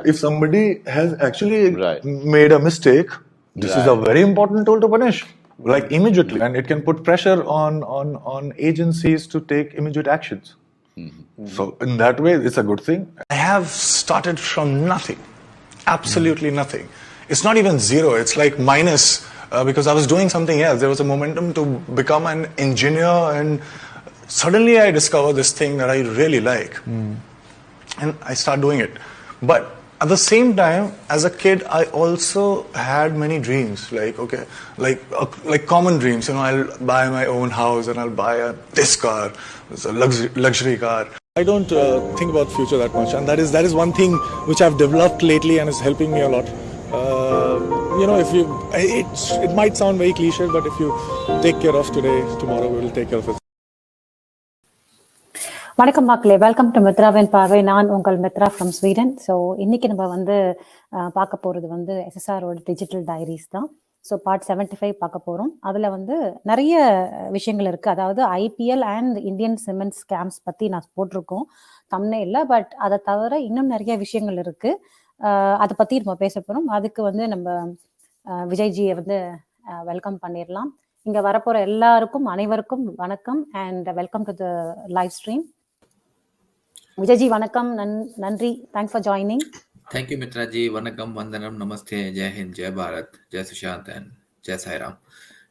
If somebody has actually Right. made a mistake, this is a Right. very important tool to punish, like immediately, and it can put pressure on agencies to take immediate actions. So in that way, it's a good thing. I have started from nothing, absolutely nothing. It's not even zero, it's like minus, because I was doing something else. There was a momentum to become an engineer, and suddenly I discovered this thing that I really like. And I start doing it. But at the same time, as a kid, I also had many dreams, like common dreams. I'll buy my own house and I'll buy this car, it's a luxury car. I don't think about future that much, and that is one thing which I've developed lately and is helping me a lot. It might sound very cliche, but if you take care of today, tomorrow we will take care of it. வணக்கம் மக்களே, welcome to மித்ராவின் பார்வை. நான் உங்கள் Mitra from Sweden. So இன்னைக்கு நம்ம வந்து பார்க்க போகிறது வந்து எஸ்எஸ்ஆரோட டிஜிட்டல் டைரிஸ் தான். ஸோ பார்ட் 75 பார்க்க போகிறோம். அதில் வந்து நிறைய விஷயங்கள் இருக்குது. அதாவது IPL and Indian cements scams பற்றி நான் போட்டிருக்கோம் தம்ப்நெயில்ல. பட் அதை தவிர இன்னும் நிறைய விஷயங்கள் இருக்குது. அதை பற்றி நம்ம பேச போகிறோம். அதுக்கு வந்து நம்ம விஜய்ஜியை வந்து வெல்கம் பண்ணிடலாம். இங்கே வரப்போகிற எல்லாருக்கும் அனைவருக்கும் வணக்கம் and welcome to the live stream. Vijayji வணக்கம், நன்றி, thanks for joining. Thank you Mitraji. வணக்கம், வந்தனம், நமஸ்தே, Jai Hind, Jai Bharat, Jai Sushant and Jai Sairam,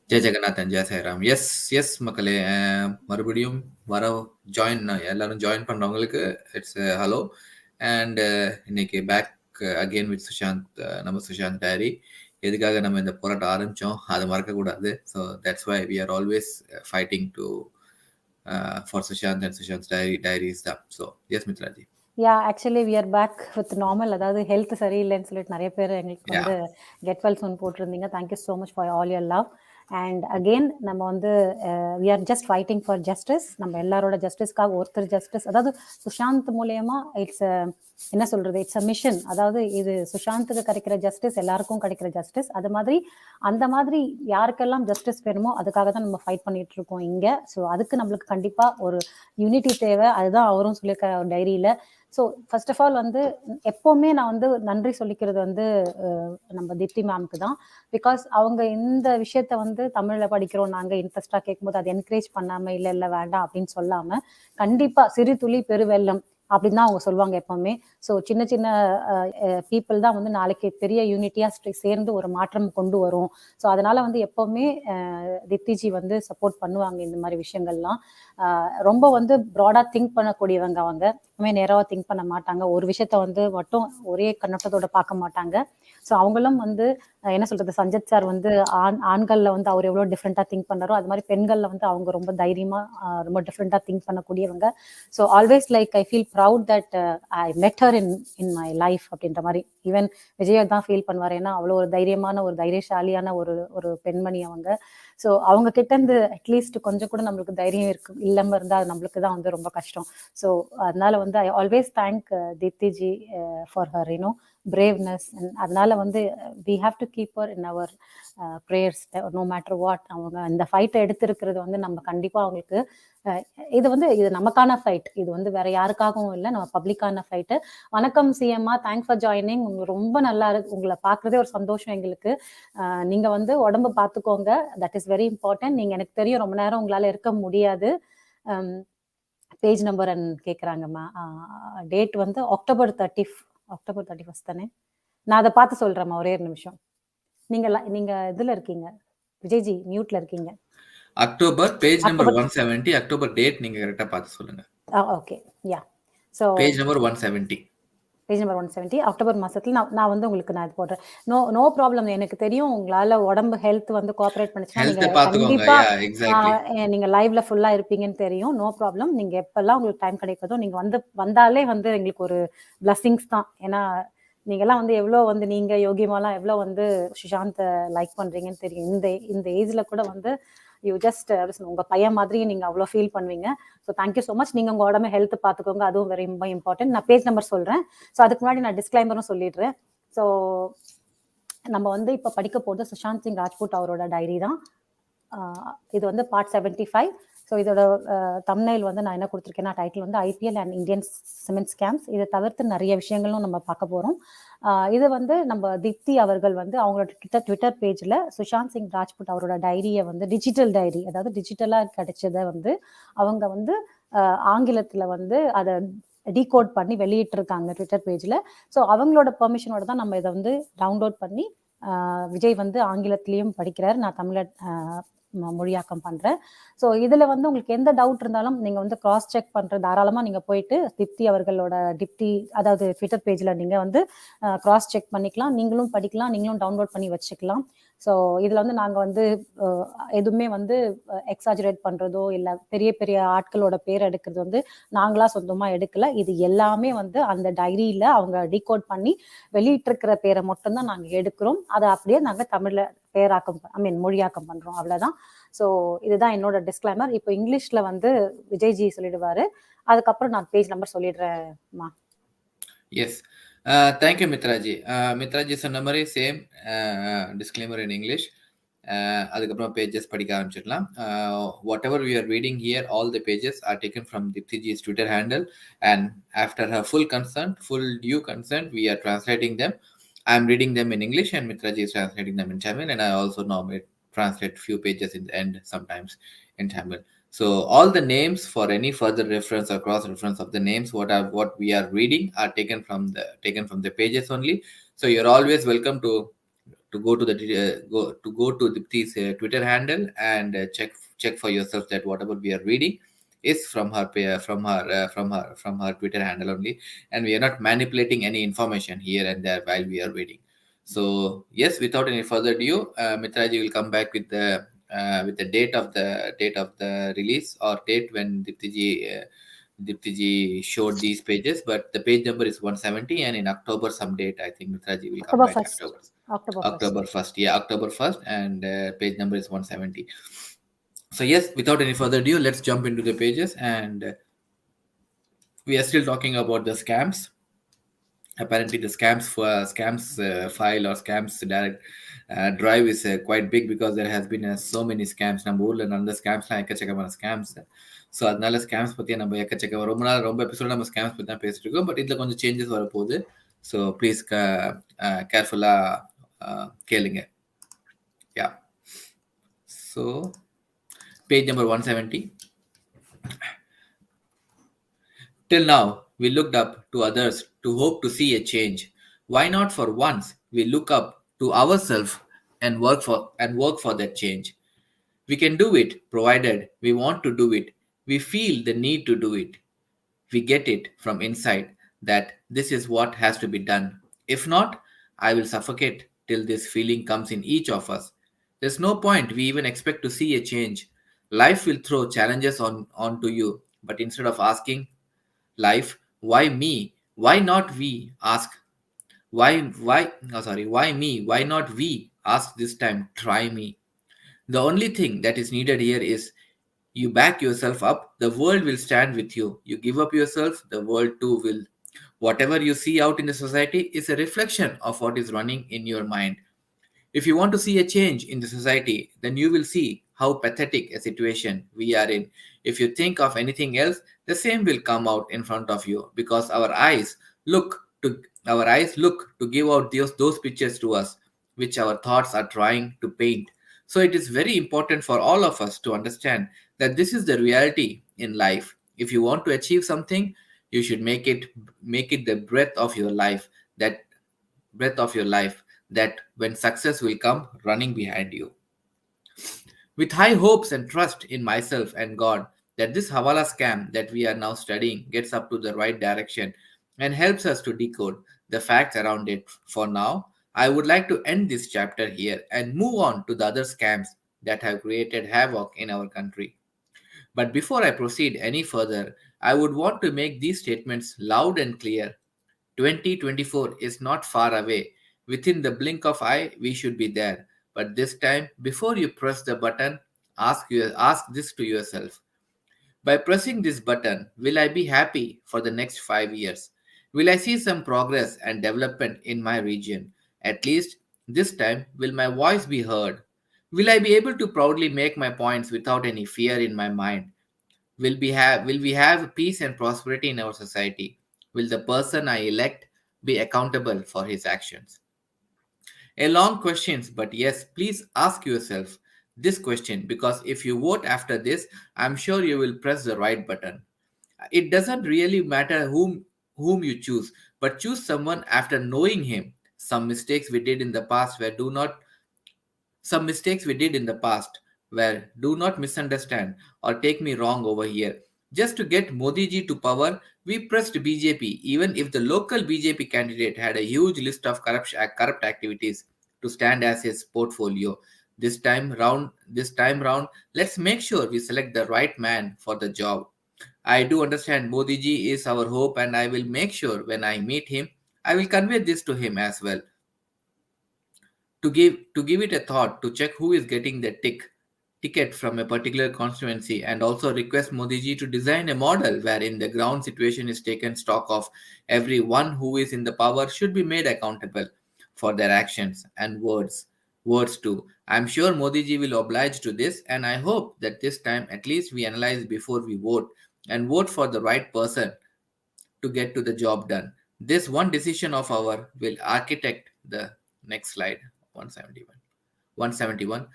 Jai Jagannath and Jai Sairam. Yes மக்களே, மறுபடியும் ஜாயின் எல்லாரும் ஜாயின் பண்ணுறவங்களுக்கு இட்ஸ் ஹலோ. அண்ட் இன்னைக்கு பேக் அகெயின் வித் சுஷாந்த், நம்ம சுஷாந்த் டைரி. எதுக்காக நம்ம இந்த போராட்டம் ஆரம்பித்தோம் அதை மறக்கக்கூடாது. So that's why we are always fighting to for Sushant and Sushant's diaries தான். So yes Mitraji. Actually we are back with normal. அதாவது ஹெல்த் சரியில்லைன்னு சொல்லிட்டு நிறைய பேர் எங்களுக்கு வந்து கெட் வெல் சூன் போட்டிருந்தீங்க. Thank you so much for all your love. And again நம்ம வந்து we are just fighting for justice. நம்ம எல்லாரோட ஜஸ்டிஸ்க்காக ஒருத்தர் ஜஸ்டிஸ், அதாவது சுஷாந்த் மூலயமா இட்ஸ் என்ன சொல்றது, இட்ஸ் அ மிஷன். அதாவது இது சுஷாந்துக்கு கிடைக்கிற ஜஸ்டிஸ் எல்லாருக்கும் கிடைக்கிற ஜஸ்டிஸ். அது மாதிரி அந்த மாதிரி யாருக்கெல்லாம் ஜஸ்டிஸ் வேணுமோ அதுக்காக தான் நம்ம ஃபைட் பண்ணிட்டு இருக்கோம் இங்கே. ஸோ அதுக்கு நம்மளுக்கு கண்டிப்பாக ஒரு யூனிட்டி தேவை. அதுதான் அவரும் சொல்லியிருக்க டைரியில். ஸோ ஃபர்ஸ்ட் ஆஃப் ஆல் வந்து எப்போவுமே நான் வந்து நன்றி சொல்லிக்கிறது வந்து நம்ம தீப்தி மேம்க்கு தான். பிகாஸ் அவங்க இந்த விஷயத்த வந்து தமிழில் படிக்கிறோம் நாங்கள் இன்ட்ரெஸ்டாக கேட்கும்போது அதை என்கரேஜ் பண்ணாமல் இல்லை வேண்டாம் அப்படின்னு சொல்லாமல் கண்டிப்பாக சிறு துளி பெருவெள்ளம் அப்படின்னு தான் அவங்க சொல்லுவாங்க எப்பவுமே. ஸோ சின்ன சின்ன பீப்புள் தான் வந்து நாளைக்கு பெரிய யூனிட்டியாக சேர்ந்து ஒரு மாற்றம் கொண்டு வரும். ஸோ அதனால வந்து எப்பவுமே திப்திஜி வந்து சப்போர்ட் பண்ணுவாங்க இந்த மாதிரி விஷயங்கள்லாம். ரொம்ப வந்து ப்ராடாக திங்க் பண்ணக்கூடியவங்க. அவங்க எப்பவுமே நேராக திங்க் பண்ண மாட்டாங்க. ஒரு விஷயத்த வந்து மட்டும் ஒரே கண்ணோட்டத்தோட பார்க்க மாட்டாங்க. ஸோ அவங்களும் வந்து என்ன சொல்றது, சஞ்சத் சார் வந்து ஆண்களில் வந்து அவர் எவ்வளோ டிஃப்ரெண்ட்டாக திங்க் பண்ணாரோ அது மாதிரி பெண்களில் வந்து அவங்க ரொம்ப தைரியமாக ரொம்ப டிஃப்ரெண்ட்டாக திங்க் பண்ணக்கூடியவங்க. So always like I feel proud that I met her in my life அப்படின்ற மாதிரி. ஈவன் விஜய் தான் ஃபீல் பண்ணுவார். ஏன்னா அவ்வளோ ஒரு தைரியமான ஒரு தைரியசாலியான ஒரு பெண்மணி அவங்க. ஸோ அவங்க கிட்ட இருந்து அட்லீஸ்ட் கொஞ்சம் கூட நம்மளுக்கு தைரியம் இல்லாமல் இருந்தால் அது நம்மளுக்கு தான் வந்து ரொம்ப கஷ்டம். ஸோ அதனால வந்து I always thank Deeptiji for her braveness. and அதனால வந்து we have to keep her in our prayers no matter what. அவங்க இந்த ஃபைட்டை எடுத்திருக்கிறது வந்து நம்ம கண்டிப்பாக அவங்களுக்கு இது நமக்கான ஃபைட். இது வந்து வேற யாருக்காகவும் இல்லை, நம்ம பப்ளிக்கான ஃபைட்டு. வணக்கம் சிஎம்மா, தேங்க்ஸ் ஃபார் ஜாயினிங். உங்களுக்கு ரொம்ப நல்லா இருக்கு, உங்களை பார்க்குறதே ஒரு சந்தோஷம் எங்களுக்கு. நீங்கள் வந்து உடம்பு பார்த்துக்கோங்க, தட் இஸ் வெரி இம்பார்ட்டன்ட். நீங்கள் எனக்கு தெரியும் ரொம்ப நேரம் உங்களால் இருக்க முடியாது. பேஜ் நம்பர் கேட்குறாங்கம்மா. டேட் வந்து October 31 தானே? நான் அதை பார்த்து சொல்றேம்மா, ஒரே ஒரு நிமிஷம். நீங்க இதுல இருக்கீங்க விஜய்ஜி, மியூட்ல இருக்கீங்க. October page number 170. October date நீங்க கரெக்ட்டா பார்த்து சொல்லுங்க. Okay, yeah. So page number 170. Page number 170 அக்டோபர் மாசத்துல நான் வந்து உங்களுக்கு நான் இது போடுறேன். No problem. எனக்கு தெரியும் உங்களால உடம்பு ஹெல்த் வந்து கோஆபரேட் பண்ணுச்சுன்னா நீங்க கண்டிப்பா நீங்க லைவ்ல ஃபுல்லா இருப்பீங்கன்னு தெரியும். No problem. நீங்க எப்பெல்லாம் உங்களுக்கு டைம் கிடைக்குதோ நீங்க வந்தாலே வந்து எங்களுக்கு ஒரு பிளஸிங்ஸ் தான். ஏன்னா நீங்க எல்லாம் வந்து எவ்வளோ வந்து நீங்க யோகிமாலாம் எவ்வளோ வந்து சுஷாந்த் லைக் பண்றீங்கன்னு தெரியும். இந்த ஏஜ்ல கூட வந்து யூ ஜஸ்ட் உங்க பையன் மாதிரி நீங்க அவ்வளோ ஃபீல் பண்ணுவீங்க. So thank you so much. நீங்க உங்க உடம்பு ஹெல்த் பார்த்துக்கோங்க, அதுவும் வெரி ரொம்ப இம்பார்ட்டன்ட். நான் பேஜ் நம்பர் சொல்றேன். ஸோ அதுக்கு முன்னாடி நான் டிஸ்க்ளைமரும் சொல்லிடுறேன். ஸோ நம்ம வந்து இப்போ படிக்க போகிறது சுஷாந்த் சிங் ராஜ்புட் அவரோட டைரி தான். இது வந்து பார்ட் 75. ஸோ இதோட தம்ப்நெயில் வந்து நான் என்ன கொடுத்துருக்கேன்னா டைட்டில் வந்து IPL and Indian cement scams. இதை தவிர்த்து நிறைய விஷயங்களும் நம்ம பார்க்க போகிறோம். இது வந்து நம்ம திப்தி அவர்கள் வந்து அவங்களோட ட்விட்டர் பேஜில் சுஷாந்த் சிங் ராஜ்புட் அவரோட டைரியை வந்து டிஜிட்டல் டைரி, அதாவது டிஜிட்டலாக கிடைச்சதை வந்து அவங்க வந்து ஆங்கிலத்தில் வந்து அதை டீகோட் பண்ணி வெளியிட்டிருக்காங்க ட்விட்டர் பேஜில். ஸோ அவங்களோட பெர்மிஷனோட தான் நம்ம இதை வந்து டவுன்லோட் பண்ணி விஜய் வந்து ஆங்கிலத்திலையும் படிக்கிறார், நான் தமிழ மொழியாக்கம் பண்ணுறேன். ஸோ இதில் வந்து உங்களுக்கு எந்த டவுட் இருந்தாலும் நீங்கள் வந்து கிராஸ் செக் பண்ணுற தாராளமாக நீங்கள் போயிட்டு திப்தி அவர்களோட அதாவது ட்விட்டர் பேஜில் நீங்கள் வந்து கிராஸ் செக் பண்ணிக்கலாம், நீங்களும் படிக்கலாம், நீங்களும் டவுன்லோட் பண்ணி வச்சுக்கலாம். ஸோ இதில் வந்து நாங்கள் வந்து எதுவுமே வந்து எக்ஸாஜரேட் பண்ணுறதோ இல்லை பெரிய பெரிய ஆட்களோட பேர் எடுக்கிறது வந்து நாங்களாக சொந்தமாக எடுக்கலை. இது எல்லாமே வந்து அந்த டைரியில் அவங்க டீகோட் பண்ணி வெளியிட்டிருக்கிற பேரை மட்டும்தான் நாங்கள் எடுக்கிறோம். அதை அப்படியே நாங்கள் தமிழில் மொழியாக்கம் பண்ணுறோம், அவ்வளோதான். ஸோ இதுதான் என்னோட டிஸ்க்ளைமர். இப்போ இங்கிலீஷில் வந்து விஜய்ஜி சொல்லிடுவாரு, அதுக்கப்புறம் நான் பேஜ் நம்பர் சொல்லிடுறேன்மா. Yes, thank you Mitraji. மித்ராஜி சொன்ன மாதிரி சேம் டிஸ்க்ளைமர் இன் இங்கிலீஷ். அதுக்கப்புறம் பேஜஸ் படிக்க ஆரம்பிச்சிடலாம். Whatever we are reading here, all the pages are taken from Deeptiji's Twitter handle, and after her full due consent, we are translating them. I am reading them in English and Mitraji is translating them in Tamil, and I also normally translate few pages in the end sometimes in Tamil. So all the names, for any further reference or cross reference of the names what we are reading are taken from the pages only. So you're always welcome to go to Dipti's Twitter handle and check for yourself that whatever we are reading is from her Twitter handle only, and we are not manipulating any information here and there while we are reading. So yes, without any further ado, Mitraji will come back with the date of the release, or date when Diptiji showed these pages. But the page number is 170, and in October some date, I think Mitraji will come back afterwards. October 1st, yeah, October 1st, and page number is 170. So yes, without any further ado, let's jump into the pages. And we are still talking about the scams. Apparently the scams file or scams direct drive is quite big, because there has been so many scams. நம்ம ஊர்ல நடந்த ஸ்கேம்ஸ்லாம் எக்கச்சக்கமான scams. So அதனால scams பற்றி நம்ம ரொம்ப எபிசோட நம்ம ஸ்கேம்ஸ் பற்றி தான் பேசிட்டு இருக்கோம். பட் இதில் கொஞ்சம் சேஞ்சஸ் வரப்போகுது. ஸோ ப்ளீஸ் கேர்ஃபுல்லாக கேளுங்க. யா, so page number 170. Till now, we looked up to others to hope to see a change. Why not for once we look up to ourselves and work for that change? We can do it, provided we want to do it. We feel the need to do it. We get it from inside that this is what has to be done. If not, I will suffocate till this feeling comes in each of us. There's no point we even expect to see a change. Life will throw challenges onto you, but instead of asking life, why me? Why not we ask? Why me? Why not we ask this time? Try me. The only thing that is needed here is you back yourself up. The world will stand with you. You give up yourself, the world too will. Whatever you see out in the society is a reflection of what is running in your mind. If you want to see a change in the society, then you will see how pathetic a situation we are in. If you think of anything else, the same will come out in front of you, because our eyes look to give out those pictures to us, which our thoughts are trying to paint. So it is very important for all of us to understand that this is the reality in life. If you want to achieve something, you should make it the breath of your life, that when success will come running behind you. With high hopes and trust in myself and God that this Hawala scam that we are now studying gets up to the right direction and helps us to decode the facts around it. For now, I would like to end this chapter here and move on to the other scams that have created havoc in our country. But before I proceed any further, I would want to make these statements loud and clear. 2024 is not far away. Within the blink of eye, we should be there. But this time, before you press the button, ask this to yourself. By pressing this button, will I be happy for the next 5 years? Will I see some progress and development in my region? At least this time, will my voice be heard? Will I be able to proudly make my points without any fear in my mind? Will we have peace and prosperity in our society? Will the person I elect be accountable for his actions? A long question, but yes, please ask yourself this question, because if you vote after this, I'm sure you will press the right button. It doesn't really matter whom you choose, but choose someone after knowing him. Some mistakes we did in the past were, do not misunderstand or take me wrong over here. Just to get Modi ji to power, we pressed BJP, even if the local BJP candidate had a huge list of corrupt activities to stand as his portfolio. This time round, let's make sure we select the right man for the job. I do understand Modi ji is our hope, and I will make sure when I meet him, I will convey this to him as well, to give it a thought, to check who is getting the ticket from a particular constituency, and also request Modi ji to design a model wherein the ground situation is taken stock of. Everyone who is in the power should be made accountable for their actions and words too. I'm sure Modi ji will oblige to this, and I hope that this time at least we analyze before we vote, and vote for the right person to get to the job done. This one decision of our will architect the next slide, 171. 171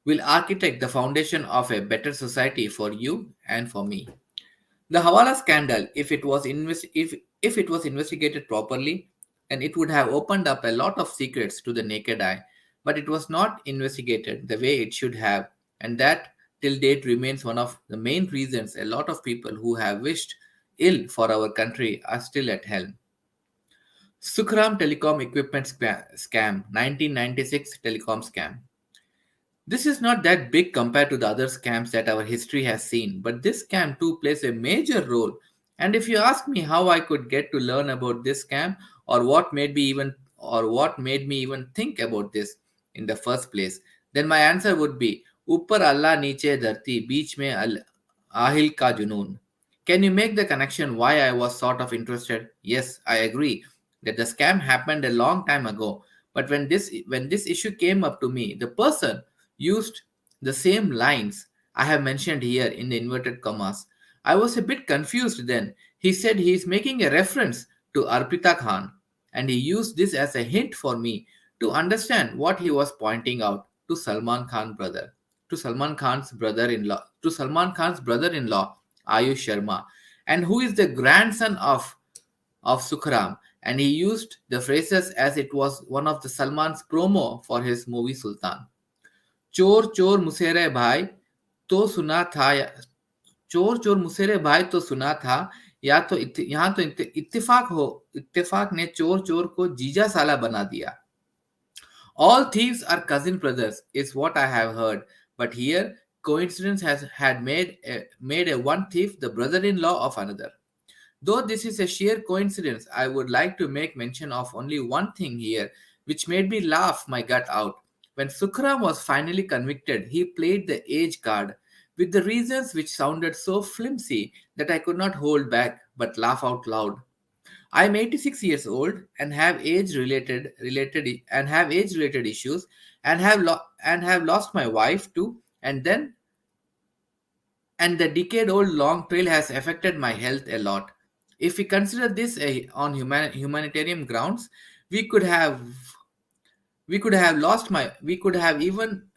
will architect the foundation of a better society for you and for me. The Hawala scandal, if it was investigated properly, and it would have opened up a lot of secrets to the naked eye, but it was not investigated the way it should have, and that till date remains one of the main reasons a lot of people who have wished ill for our country are still at helm. Sukhram Telecom Equipment Scam, 1996 telecom scam. This is not that big compared to the other scams that our history has seen, but this scam too plays a major role. And if you ask me how I could get to learn about this scam, or what made me even think about this in the first place, then my answer would be Upar Allah Niche Dharti Beach Mein Ahil Ka Junoon. Can you make the connection why I was sort of interested? Yes, I agree that the scam happened a long time ago. But when this issue came up to me, the person used the same lines I have mentioned here in the inverted commas. I was a bit confused then. He said he is making a reference to Arpita Khan, and he used this as a hint for me to understand what he was pointing out to Salman Khan's brother-in-law, Ayush Sharma, and who is the grandson of Sukhram, and he used the phrases as it was one of the Salman's promo for his movie Sultan. चोर चोर मुसेरे भाई तो सुना था चोर चोर मुसेरे भाई तो सुना था, या तो यहाँ तो इत्तेफाक ने चोर चोर को जीजा साला बना दिया. All thieves are cousin brothers is what I have heard, but here coincidence has had made a one thief the brother-in-law of another. Though this is a sheer coincidence, I would like to make mention of only one thing here, which made me laugh my gut out. When Sukhram was finally convicted, he played the age card with the reasons which sounded so flimsy that I could not hold back but laugh out loud. I am 86 years old and have age related issues, and have lost my wife too, and the decade old long trail has affected my health a lot. If we consider this on humanitarian grounds, we could have we could have lost my we could have given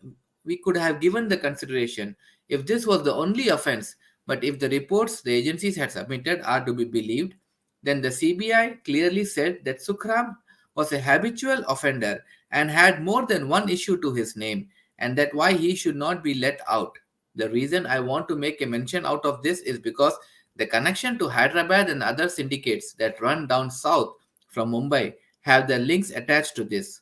the consideration if this was the only offense. But if the reports the agencies had submitted are to be believed, then the CBI clearly said that Sukhram was a habitual offender and had more than one issue to his name, and that why he should not be let out. The reason I want to make a mention out of this is because the connection to Hyderabad and other syndicates that run down south from Mumbai have their links attached to this.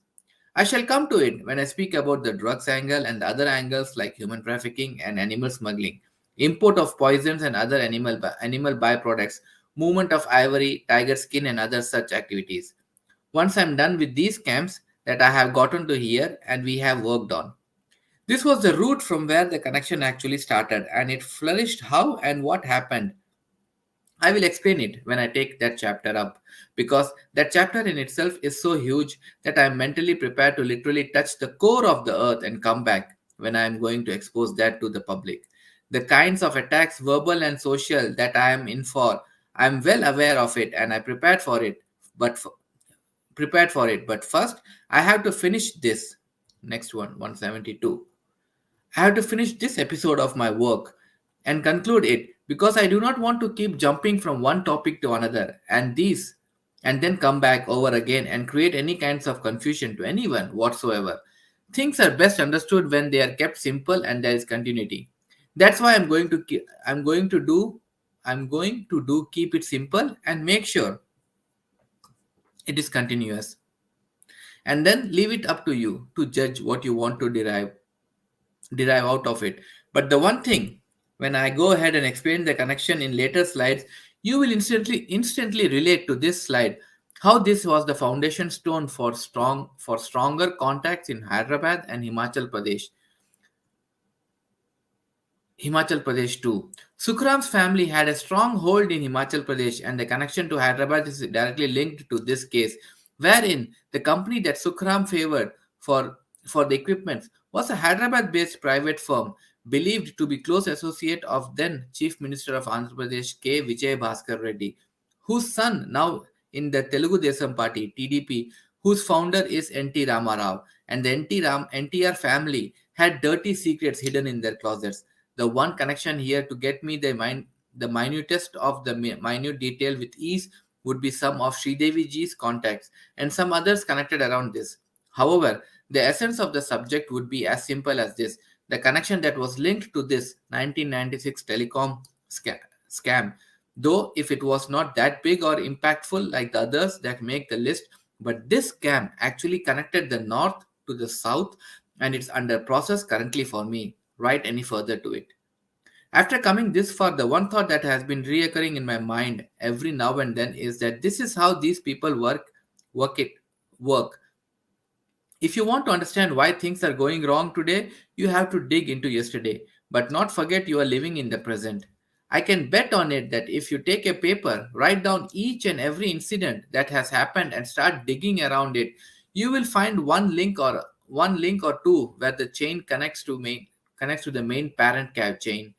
I shall come to it when I speak about the drugs angle and the other angles like human trafficking and animal smuggling, import of poisons and other animal byproducts, movement of ivory, tiger skin, and other such activities. Once I'm done with these camps that I have gotten to here and we have worked on. This was the route from where the connection actually started, and it flourished how and what happened. I will explain it when I take that chapter up, because that chapter in itself is so huge that I am mentally prepared to literally touch the core of the earth and come back when I am going to expose that to the public. The kinds of attacks, verbal and social, that I am in for. I am well aware of it and I but prepared for it. But first, I have to finish this. Next one, 172. I have to finish this episode of my work and conclude it because I do not want to keep jumping from one topic to another and then come back over again and create any kinds of confusion to anyone whatsoever. Things are best understood when they are kept simple and there is continuity. That's why I'm going to do keep it simple and make sure it is continuous, and then leave it up to you to judge what you want to derive out of it. But the one thing, when I go ahead and explain the connection in later slides, you will instantly relate to this slide how this was the foundation stone for stronger contacts in Hyderabad and Himachal Pradesh too. Sukram's family had a strong hold in Himachal Pradesh, and the connection to Hyderabad is directly linked to this case, wherein the company that Sukram favored for the equipment was a Hyderabad-based private firm believed to be close associate of then Chief Minister of Andhra Pradesh K. Vijay Bhaskar Reddy, whose son now in the Telugu Desam Party (TDP), whose founder is N.T. Ramarao, and the NTR family had dirty secrets hidden in their closets. The one connection here to get me the minutest of the minute detail with ease would be some of Sridevi ji's contacts and some others connected around this. However, the essence of the subject would be as simple as this. The connection that was linked to this 1996 telecom scam, though if it was not that big or impactful like the others that make the list, but this scam actually connected the north to the south, and it's under process currently for me. Write any further to it. After coming this far, the one thought that has been reoccurring in my mind every now and then is that this is how these people work. If you want to understand why things are going wrong today, you have to dig into yesterday, but not forget you are living in the present. I can bet on it that if you take a paper, write down each and every incident that has happened and start digging around it, you will find one link or two where the chain connects to the main parent chain,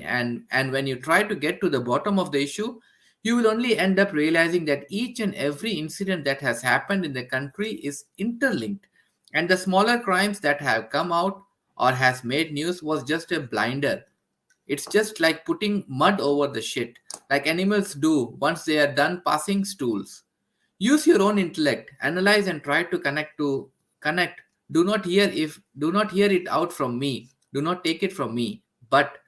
and when you try to get to the bottom of the issue, you will only end up realizing that each and every incident that has happened in the country is interlinked, and the smaller crimes that have come out or has made news was just a blinder. It's just like putting mud over the shit, like animals do once they are done passing stools. Use your own intellect, analyze and try to connect. Do not hear it out from me. Do not take it from me. But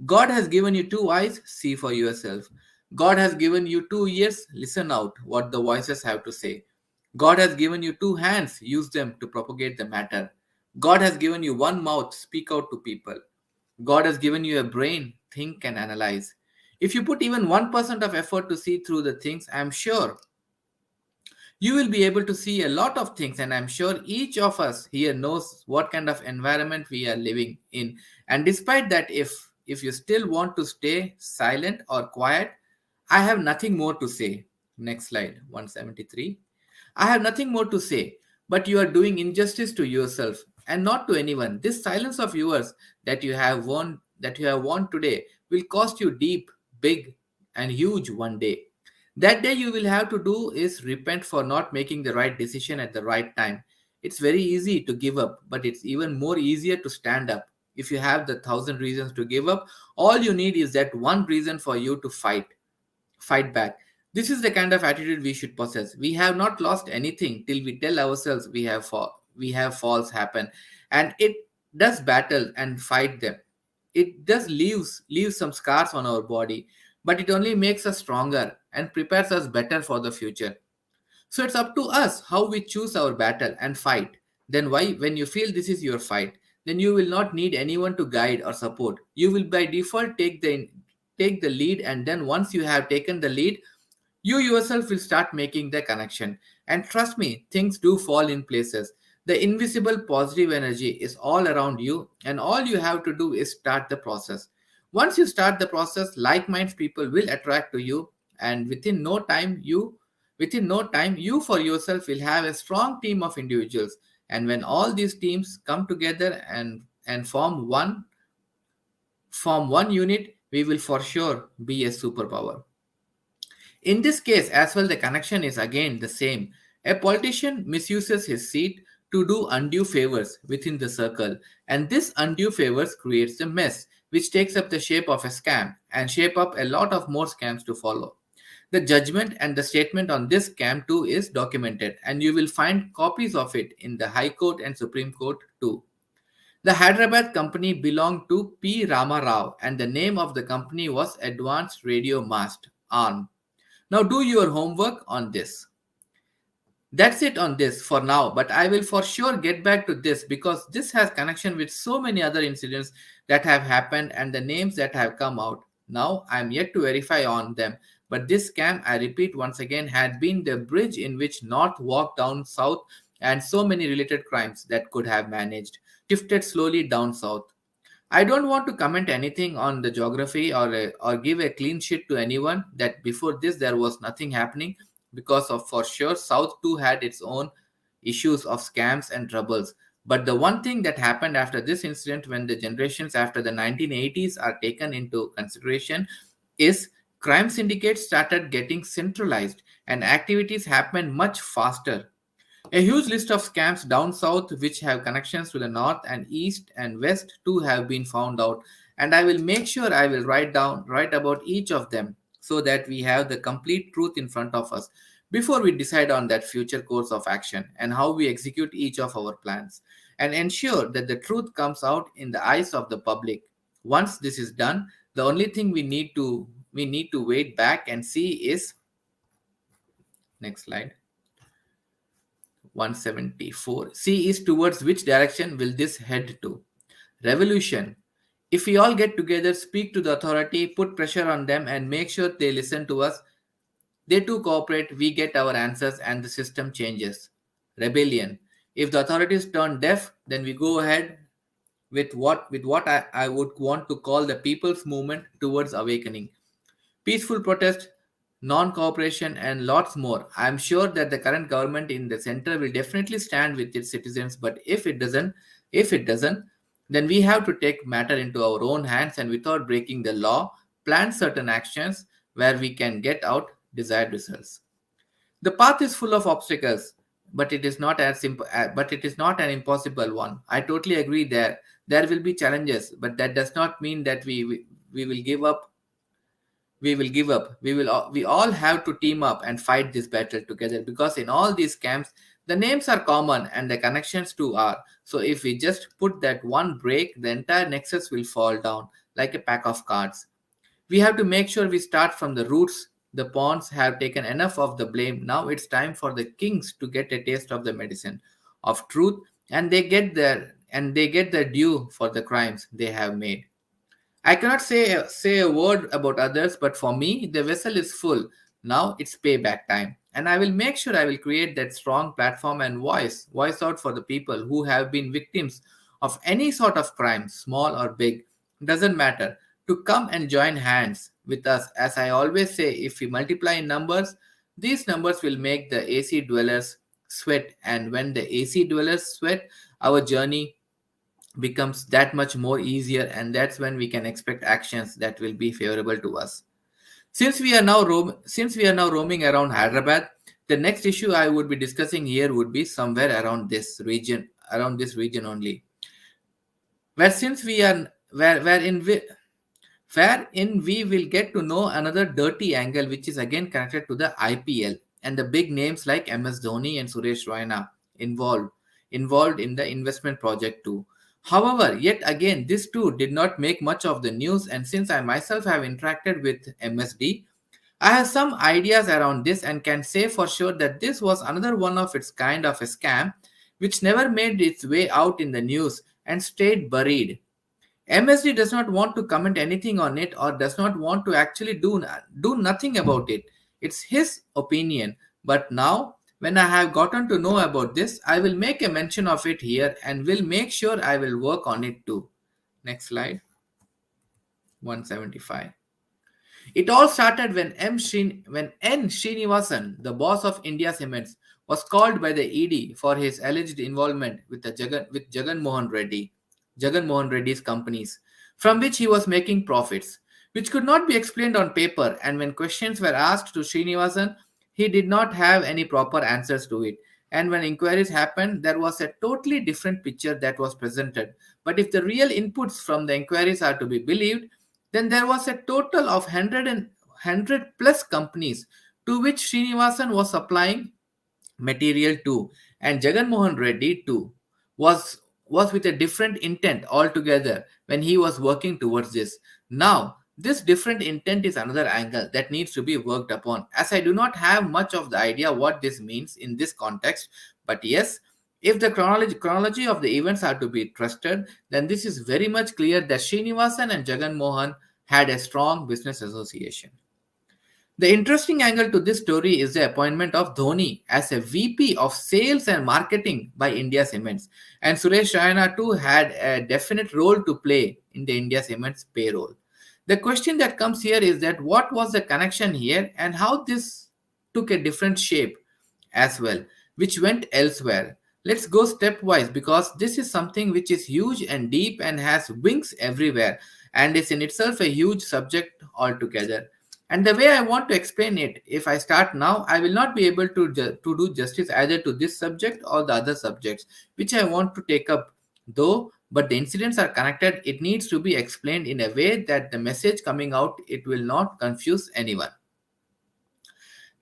God has given you two eyes, see for yourself. God has given you 2 ears, listen out what the voices have to say. God has given you two hands, use them to propagate the matter. God has given you one mouth, speak out to people. God has given you a brain, think and analyze. If you put even 1% of effort to see through the things, I am sure you will be able to see a lot of things, and I'm sure each of us here knows what kind of environment we are living in. And despite that, if you still want to stay silent or quiet, I have nothing more to say. Next slide, 173. I have nothing more to say, but you are doing injustice to yourself and not to anyone. This silence of yours that you have won today will cost you deep, big, and huge one day. That day you will have to do is repent for not making the right decision at the right time. It's very easy to give up, but it's even more easier to stand up. If you have the thousand reasons to give up, all you need is that one reason for you to fight back. This is the kind of attitude we should possess. We have not lost anything till we tell ourselves we have falls happen, and it does battle and fight them. It does leave some scars on our body, but it only makes us stronger and prepares us better for the future. So it's up to us how we choose our battle and fight. Then why when you feel this is your fight, then you will not need anyone to guide or support. You will by default take the lead, and then once you have taken the lead, you yourself will start making the connection. And trust me, things do fall in places. The invisible positive energy is all around you, and all you have to do is start the process. Once you start the process, like-minded people will attract to you, and within no time, you for yourself will have a strong team of individuals. And when all these teams come together and form one unit, we will for sure be a superpower. In this case, as well, the connection is again the same. A politician misuses his seat to do undue favors within the circle, and this undue favors creates a mess, which takes up the shape of a scam and shape up a lot of more scams to follow. The judgment and the statement on this scam too is documented, and you will find copies of it in the High Court and Supreme Court too. The Hyderabad company belonged to P. Rama Rao, and the name of the company was Advanced Radio Mast ARM. Now do your homework on this. That's it on this for now, but I will for sure get back to this because this has connection with so many other incidents that have happened and the names that have come out. Now I am yet to verify on them, but this scam, I repeat once again, had been the bridge in which North walked down South, and so many related crimes that could have managed shifted slowly down South. I don't want to comment anything on the geography or give a clean sheet to anyone that before this there was nothing happening because of for sure South too had its own issues of scams and troubles. But the one thing that happened after this incident, when the generations after the 1980s are taken into consideration, is crime syndicates started getting centralized and activities happened much faster. A huge list of scams down south which have connections to the north and east and west too have been found out, and I will make sure I will write about each of them so that we have the complete truth in front of us before we decide on that future course of action and how we execute each of our plans and ensure that the truth comes out in the eyes of the public. Once this is done, the only thing we need to wait back and see is next slide 174. C is towards which direction will this head to? Revolution. If we all get together, speak to the authority, put pressure on them, and make sure they listen to us, they too cooperate, we get our answers, and the system changes. Rebellion. If the authorities turn deaf, then we go ahead with what I would want to call the people's movement towards awakening. Peaceful protest, non-cooperation, and lots more. I am sure that the current government in the center will definitely stand with its citizens, but if it doesn't, then we have to take matter into our own hands and without breaking the law, plan certain actions where we can get out desired results. The path is full of obstacles, but it is not as simple. But it is not an impossible one. I totally agree there. There will be challenges, but that does not mean that we will give up. We all have to team up and fight this battle together because in all these camps the names are common and the connections too are. So if we just put that one break, the entire nexus will fall down like a pack of cards. We have to make sure we start from the roots. The pawns have taken enough of the blame. Now it's time for the kings to get a taste of the medicine of truth, and they get their due for the crimes they have made. I cannot say a word about others, but for me, the vessel is full. Now it's payback time. And I will make sure I will create that strong platform and voice out for the people who have been victims of any sort of crime, small or big. Doesn't matter. To come and join hands with us. As I always say, if we multiply in numbers, these numbers will make the AC dwellers sweat. And when the AC dwellers sweat, our journey becomes that much more easier, and that's when we can expect actions that will be favorable to us. Since we are now roaming around Hyderabad, the next issue I would be discussing here would be somewhere around this region only, where since we are wherein we will get to know another dirty angle which is again connected to the IPL and the big names like MS Dhoni and Suresh Raina involved involved in the investment project too. However, yet again, this too did not make much of the news, and since I myself have interacted with MSD, I have some ideas around this and can say for sure that this was another one of its kind of a scam which never made its way out in the news and stayed buried. MSD does not want to comment anything on it or does not want to actually do nothing about it. It's his opinion. But now, when I have gotten to know about this, I will make a mention of it here and will make sure I will work on it too. Next slide 175. It all started when N. Srinivasan, the boss of India Cements, was called by the ED for his alleged involvement with Jagan Mohan Reddy's companies. from which he was making profits, which could not be explained on paper. And when questions were asked to Srinivasan, he did not have any proper answers to it. And when inquiries happened, there was a totally different picture that was presented. But if the real inputs from the inquiries are to be believed, then there was a total of 100 plus companies to which Srinivasan was supplying material too, and Jagan Mohan Reddy too was with a different intent altogether when he was working towards this. Now, this different intent is another angle that needs to be worked upon, as I do not have much of the idea what this means in this context. But yes, if the chronology of the events are to be trusted, then this is very much clear that Srinivasan and Jagan Mohan had a strong business association. The interesting angle to this story is the appointment of Dhoni as a VP of Sales and Marketing by India Cements. And Suresh Raina too had a definite role to play in the India Cements payroll. The question that comes here is that what was the connection here and how this took a different shape as well, which went elsewhere. Let's go stepwise because this is something which is huge and deep and has wings everywhere and is in itself a huge subject altogether. And the way I want to explain it, if I start now, I will not be able to do justice either to this subject or the other subjects, which I want to take up. Though, but the incidents are connected, it needs to be explained in a way that the message coming out, it will not confuse anyone.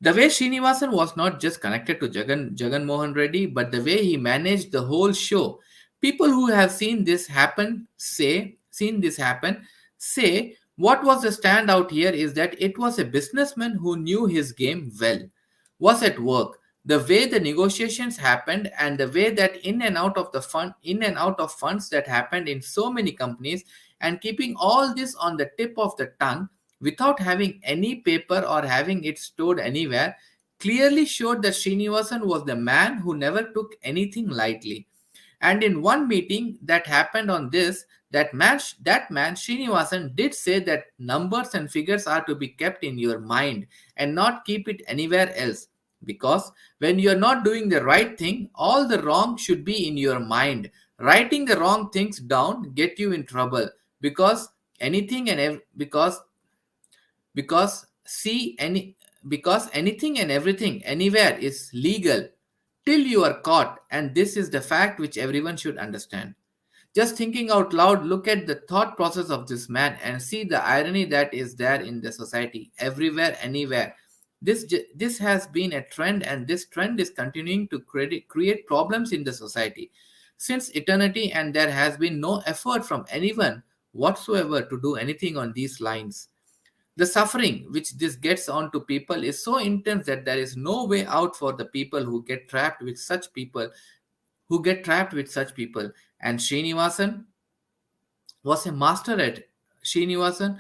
The way Srinivasan was not just connected to Jagan Mohan Reddy, but the way he managed the whole show. People who have seen this happen, say what was the standout here is that it was a businessman who knew his game well, was at work. The way the negotiations happened and the way that in and out of funds that happened in so many companies, and keeping all this on the tip of the tongue without having any paper or having it stored anywhere, clearly showed that Srinivasan was the man who never took anything lightly. And in one meeting that happened on this, that man Srinivasan did say that numbers and figures are to be kept in your mind and not keep it anywhere else. Because when you're not doing the right thing, all the wrong should be in your mind. Writing the wrong things down get you in trouble because anything and because see any because anything and everything anywhere is legal till you are caught, and this is the fact which everyone should understand. Just thinking out loud, look at the thought process of this man and see the irony that is there in the society everywhere, anywhere. This has been a trend, and this trend is continuing to create problems in the society since eternity, and there has been no effort from anyone whatsoever to do anything on these lines. The suffering which this gets onto people is so intense that there is no way out for the people who get trapped with such people, And Srinivasan was a master at Srinivasan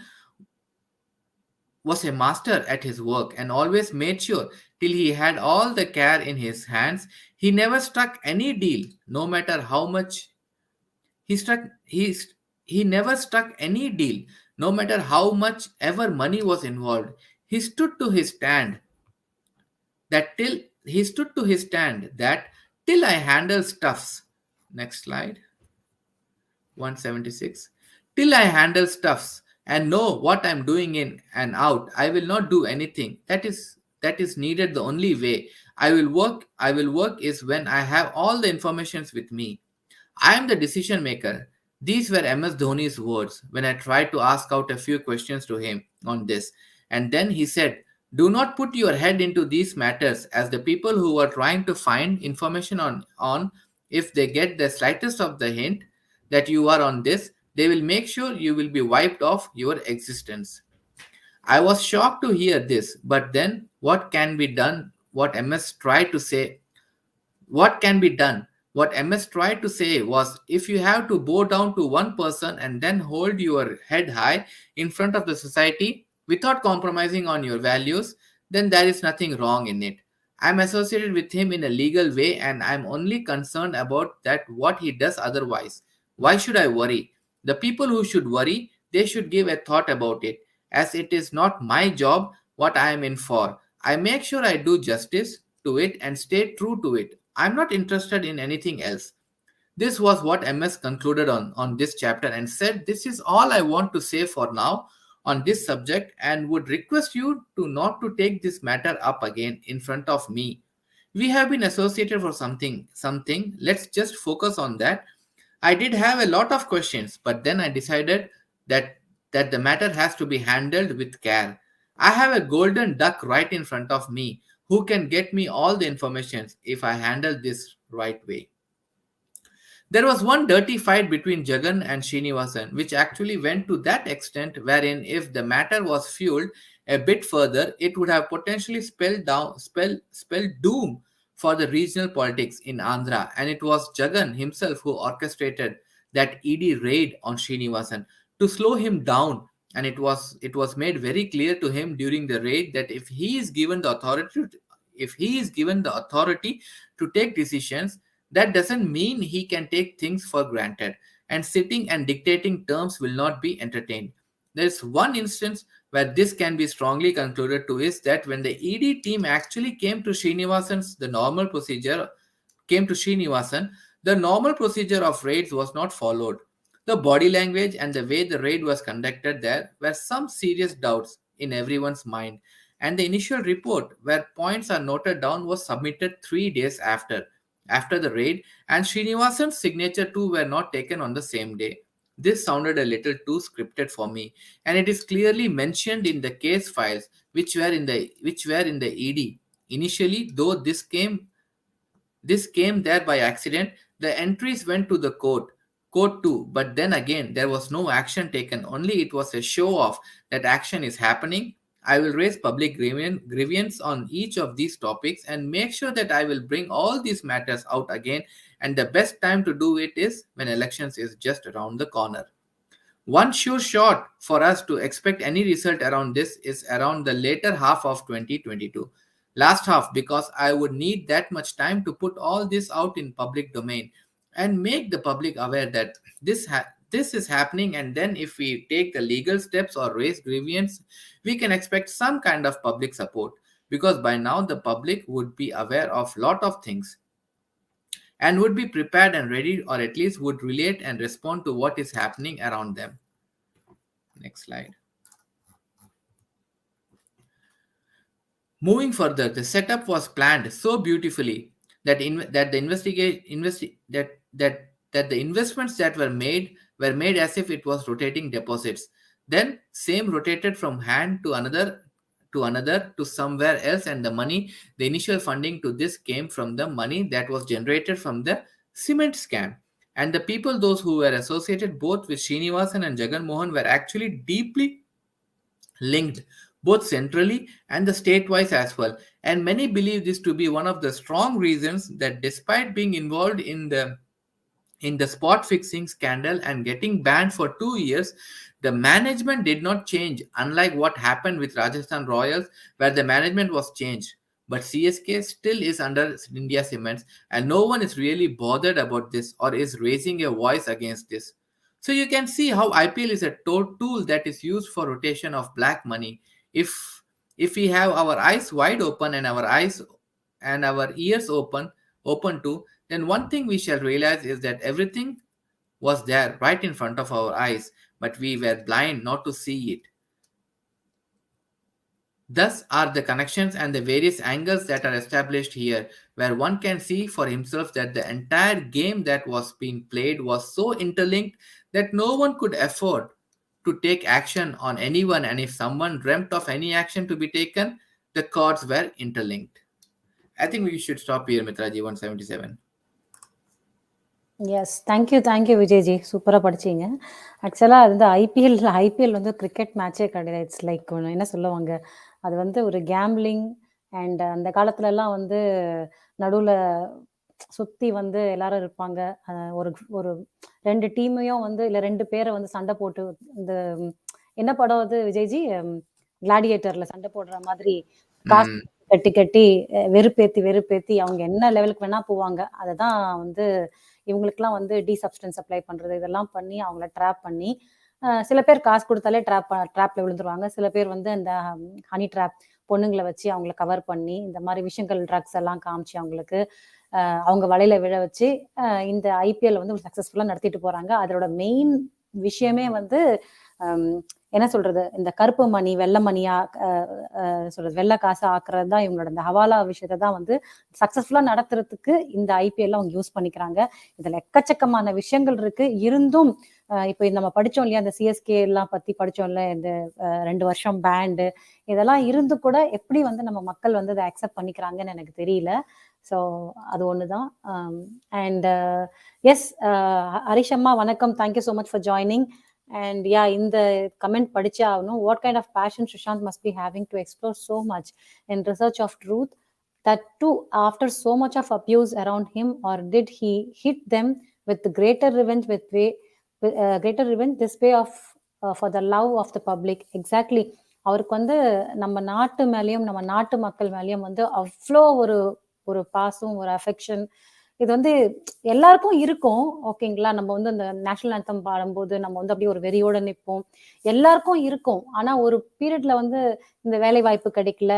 was a master at his work and always made sure till he had all the care in his hands. He never struck any deal, no matter how much he struck. He never struck any deal, no matter how much ever money was involved. He stood to his stand that till I handle stuffs. Next slide. 176. Till I handle stuffs and know what I'm doing in and out, I will not do anything. That is needed. The only way I will work is when I have all the informations with me. I am the decision maker. These were MS Dhoni's words when I tried to ask out a few questions to him on this. And then he said, do not put your head into these matters, as the people who are trying to find information on if they get the slightest of the hint that you are on this, they will make sure you will be wiped off your existence. I was shocked to hear this, but then what can be done? What can be done? What MS tried to say was if you have to bow down to one person and then hold your head high in front of the society without compromising on your values, then there is nothing wrong in it. I'm associated with him in a legal way and I'm only concerned about that what he does otherwise. Why should I worry? The people who should worry, they should give a thought about it, as it is not my job what I am in for. I make sure I do justice to it and stay true to it. I'm not interested in anything else. This was what MS concluded on this chapter and said, "This is all I want to say for now on this subject and would request you to not to take this matter up again in front of me. We have been associated for something. Let's just focus on that. I did have a lot of questions, but then I decided that the matter has to be handled with care. I have a golden duck right in front of me who can get me all the information if I handle this right way." There was one dirty fight between Jagan and Srinivasan, which actually went to that extent wherein if the matter was fueled a bit further, it would have potentially spelled doom for the regional politics in Andhra. And it was Jagan himself who orchestrated that ED raid on Srinivasan to slow him down. And it was made very clear to him during the raid that if he is given the authority to take decisions, that doesn't mean he can take things for granted, and sitting and dictating terms will not be entertained. There is one instance where this can be strongly concluded to is that when the ED team actually came to Srinivasan, the normal procedure of raids was not followed. The body language and the way the raid was conducted there were some serious doubts in everyone's mind, and the initial report, where points are noted down, was submitted 3 days after the raid, and Srinivasan's signature too were not taken on the same day. This sounded a little too scripted for me, and it is clearly mentioned in the case files which were in the ED. Initially, though this came there by accident. The entries went to the court too, but then again, there was no action taken. Only it was a show off that action is happening. I will raise public grievance on each of these topics and make sure that I will bring all these matters out again. And the best time to do it is when elections is just around the corner. One sure shot for us to expect any result around this is around the later half of 2022. Last half, because I would need that much time to put all this out in public domain and make the public aware that this is happening. And then if we take the legal steps or raise grievance, we can expect some kind of public support, because by now the public would be aware of lot of things and would be prepared and ready, or at least would relate and respond to what is happening around them. Next slide. Moving further, the setup was planned so beautifully that the investments that were made as if it was rotating deposits. Then same rotated from hand to another to somewhere else, and the initial funding to this came from the money that was generated from the cement scam. And the people, those who were associated both with Srinivasan and Jagan Mohan, were actually deeply linked, both centrally and the state-wise as well. And many believe this to be one of the strong reasons that despite being involved in the spot fixing scandal and getting banned for 2 years, the management did not change, unlike what happened with Rajasthan Royals, where the management was changed. But CSK still is under India Cements, and no one is really bothered about this or is raising a voice against this. So you can see how IPL is a tool that is used for rotation of black money. If we have our eyes wide open and our ears open too, then one thing we shall realize is that everything was there right in front of our eyes, but we were blind not to see it. Thus are the connections and the various angles that are established here, where one can see for himself that the entire game that was being played was so interlinked that no one could afford to take action on anyone, and if someone dreamt of any action to be taken, the chords were interlinked. I think we should stop here, Mitraji. 177. Yes thank you Vijayji, சூப்பராக படிச்சிங்க. ஆக்சுவலாக அது வந்து IPL வந்து cricket மேட்சே கிடையாது. It's like என்ன சொல்லுவாங்க, அது வந்து ஒரு கேம்பிளிங். அண்ட் அந்த காலத்துலலாம் வந்து நடுவில் சுற்றி வந்து எல்லாரும் இருப்பாங்க. ஒரு ஒரு 2 டீமையும் வந்து இல்லை 2 பேரை வந்து சண்டை போட்டு, இந்த என்ன படம் அது விஜய்ஜி, கிளாடியேட்டரில் சண்டை போடுற மாதிரி காசு கட்டி வெறுப்பேத்தி அவங்க என்ன லெவலுக்கு வேணா போவாங்க. அதை தான் வந்து இவங்களுக்குலாம் வந்து சப்ஸ்டன்ஸ் அப்ளை பண்ணுறது, இதெல்லாம் பண்ணி அவங்கள ட்ராப் பண்ணி, சில பேர் காசு கொடுத்தாலே ட்ராப்ல விழுந்துருவாங்க. சில பேர் வந்து அந்த ஹனி ட்ராப் பொண்ணுங்களை வச்சு அவங்கள கவர் பண்ணி இந்த மாதிரி விஷயங்கள் ட்ரக்ஸ் எல்லாம் காமிச்சு அவங்களுக்கு அவங்க வலையில விழ வச்சு இந்த ஐபிஎல் வந்து சக்சஸ்ஃபுல்லா நடத்திட்டு போறாங்க. அதோட மெயின் விஷயமே வந்து என்ன சொல்றது, இந்த கருப்பு மணி வெள்ளை மணியா சொல்றது வெள்ளை காசு ஆக்குறது தான் இவங்களோட இந்த ஹவாலா விஷயத்தை தான் வந்து சக்சஸ்ஃபுல்லா நடத்துறதுக்கு இந்த ஐபிஎல் அவங்க யூஸ் பண்ணிக்கிறாங்க. இதுல எக்கச்சக்கமான விஷயங்கள் இருக்கு. இருந்தும் இப்போ நம்ம படிச்சோம் இல்லையா, இந்த சிஎஸ்கே எல்லாம் பத்தி படிச்சோம்ல, இந்த 2 வருஷம் பேண்டு இதெல்லாம் இருந்து கூட எப்படி வந்து நம்ம மக்கள் வந்து அதை அக்செப்ட் பண்ணிக்கிறாங்கன்னு எனக்கு தெரியல. ஸோ அது ஒண்ணுதான். அண்ட் எஸ் ஹரிஷம்மா வணக்கம், thank you so much for joining. And yeah, in the comment படிச்சே ஆகணும். What kind of passion Sushant must be having to explore so much in research of truth, that too after so much of abuse around him, or did he hit them with greater revenge greater revenge this way of for the love of the public? Exactly. அவருக்கு வந்து நம்ம நாட்டு மேலேயும் நம்ம நாட்டு மக்கள் மேலேயும் வந்து அவ்வளோ ஒரு பாசம், ஒரு அஃபெக்ஷன் இது வந்து எல்லாருக்கும் இருக்கும். ஓகேங்களா, நம்ம வந்து அந்த நேஷனல் ஆந்தம் பாடும்போது நம்ம வந்து அப்படியே ஒரு வெறியோட நிற்போம், எல்லாருக்கும் இருக்கும். ஆனா ஒரு பீரியட்ல வந்து இந்த வேலை வாய்ப்பு கிடைக்கல,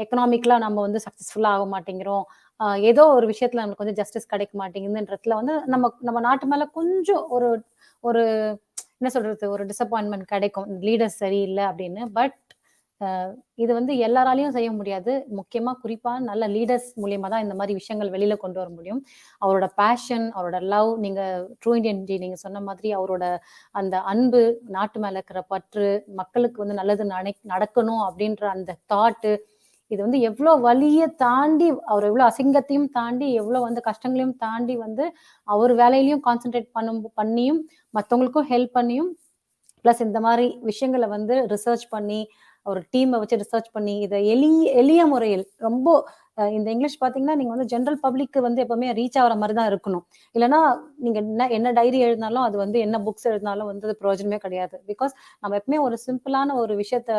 எக்கனாமிக்கலா நம்ம வந்து சக்சஸ்ஃபுல்லா ஆக மாட்டேங்கிறோம், ஏதோ ஒரு விஷயத்துல நமக்கு வந்து ஜஸ்டிஸ் கிடைக்க மாட்டேங்குதுன்றதுல வந்து நம்ம நாட்டு மேல கொஞ்சம் ஒரு ஒரு என்ன சொல்றது, ஒரு டிசப்பாயின்மெண்ட் கிடைக்கும், லீடர்ஸ் சரியில்லை அப்படின்னு. பட் இது வந்து எல்லாராலையும் செய்ய முடியாது. முக்கியமா குறிப்பா நல்ல லீடர்ஸ் மூலியமா தான் இந்த மாதிரி விஷயங்கள் வெளியில கொண்டு வர முடியும். அவரோட பேஷன், அவரோட லவ், நீங்க ட்ரூ இண்டியன் ஜி நீங்க சொன்ன மாதிரி அவரோட அந்த அன்பு, நாட்டு மேல இருக்கிற பற்று, மக்களுக்கு வந்து நல்லது நடக்கணும் அப்படின்ற அந்த தாட்டு, இது வந்து எவ்வளவு வலியை தாண்டி, அவர் எவ்வளவு அசிங்கத்தையும் தாண்டி, எவ்வளவு வந்து கஷ்டங்களையும் தாண்டி வந்து அவர் வேலையிலையும் கான்சென்ட்ரேட் பண்ணியும் மற்றவங்களுக்கும் ஹெல்ப் பண்ணியும், பிளஸ் இந்த மாதிரி விஷயங்களை வந்து ரிசர்ச் பண்ணி ஒரு டீமை வச்சு ரிசர்ச் பண்ணி இதை எளிய முறையில் ரொம்ப இந்த இங்கிலீஷ் பார்த்தீங்கன்னா நீங்க வந்து ஜென்ரல் பப்ளிக்கு வந்து எப்பவுமே ரீச் ஆகிற மாதிரி தான் இருக்கணும். இல்லைன்னா நீங்க என்ன டைரி எழுதினாலும் அது வந்து என்ன புக்ஸ் எழுதினாலும் வந்து அது பிரயோஜனமே கிடையாது. பிகாஸ் நம்ம எப்பவுமே ஒரு சிம்பிளான ஒரு விஷயத்த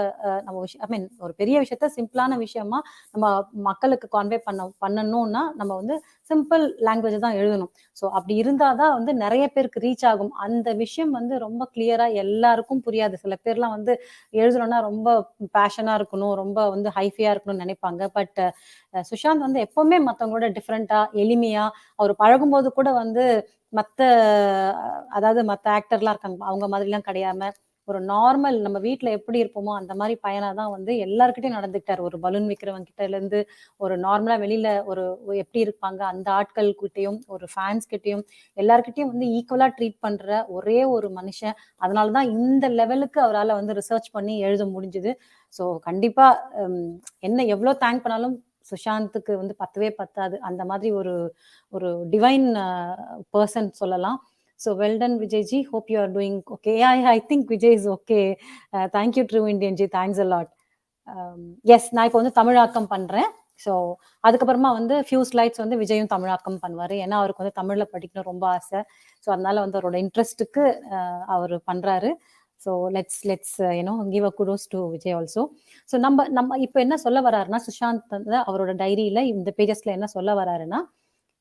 ஐ மீன் ஒரு பெரிய விஷயத்த சிம்பிளான விஷயமா நம்ம மக்களுக்கு கான்வே பண்ணணும்னா நம்ம வந்து சிம்பிள் லாங்குவேஜ் தான் எழுதணும். ஸோ அப்படி இருந்தாதான் வந்து நிறைய பேருக்கு ரீச் ஆகும். அந்த விஷயம் வந்து ரொம்ப கிளியரா எல்லாருக்கும் புரியாது. சில பேர்லாம் வந்து எழுதணும்னா ரொம்ப பேஷனா இருக்கணும், ரொம்ப வந்து ஹைஃபையா இருக்கணும்னு நினைப்பாங்க. பட் சுஷாந்த் வந்து எப்பவுமே மற்றவங்களோட டிஃப்ரெண்டா எளிமையா அவர் பழகும்போது கூட வந்து அதாவது மற்ற ஆக்டர்லாம் இருக்காங்க அவங்க மாதிரிலாம் கிடையாம ஒரு நார்மல் நம்ம வீட்டுல எப்படி இருப்போமோ அந்த மாதிரி பையனாதான் வந்து எல்லாருக்கிட்டையும் நடந்துக்கிட்டாரு. ஒரு பலூன் விற்கிறவங்க கிட்ட இருந்து ஒரு நார்மலா வெளியில ஒரு எப்படி இருப்பாங்க அந்த ஆட்கள் கிட்டையும் ஒரு ஃபேன்ஸ் கிட்டையும் எல்லார்கிட்டையும் வந்து ஈக்குவலா ட்ரீட் பண்ற ஒரே ஒரு மனுஷன். அதனாலதான் இந்த லெவலுக்கு அவரால் வந்து ரிசர்ச் பண்ணி எழுத முடிஞ்சுது. ஸோ கண்டிப்பா என்ன எவ்வளவு தேங்க் பண்ணாலும் சுஷாந்துக்கு வந்து பத்தவே பத்தாது. அந்த மாதிரி ஒரு டிவைன் பர்சன் சொல்லலாம். So well done Vijay ji, hope you are doing okay. Yeah, I think Vijay is okay. Thank you True Indian ji, thanks a lot. Yes, நான் இப்போ வந்து தமிழாக்கம் பண்றேன். ஸோ அதுக்கப்புறமா வந்து ஃபியூ ஸ்லைட்ஸ் வந்து விஜயும் தமிழாக்கம் பண்ணுவாரு. ஏன்னா அவருக்கு வந்து தமிழ்ல படிக்கணும் ரொம்ப ஆசை. ஸோ அதனால வந்து அவரோட இன்ட்ரெஸ்ட்டுக்கு அவர் பண்றாரு. So let's give a kudos to Vijay also. So நம்ம இப்போ என்ன சொல்ல வர்றாருன்னா, சுஷாந்த் வந்து அவரோட டைரியில இந்த பேஜஸ்ல என்ன சொல்ல வர்றாருன்னா,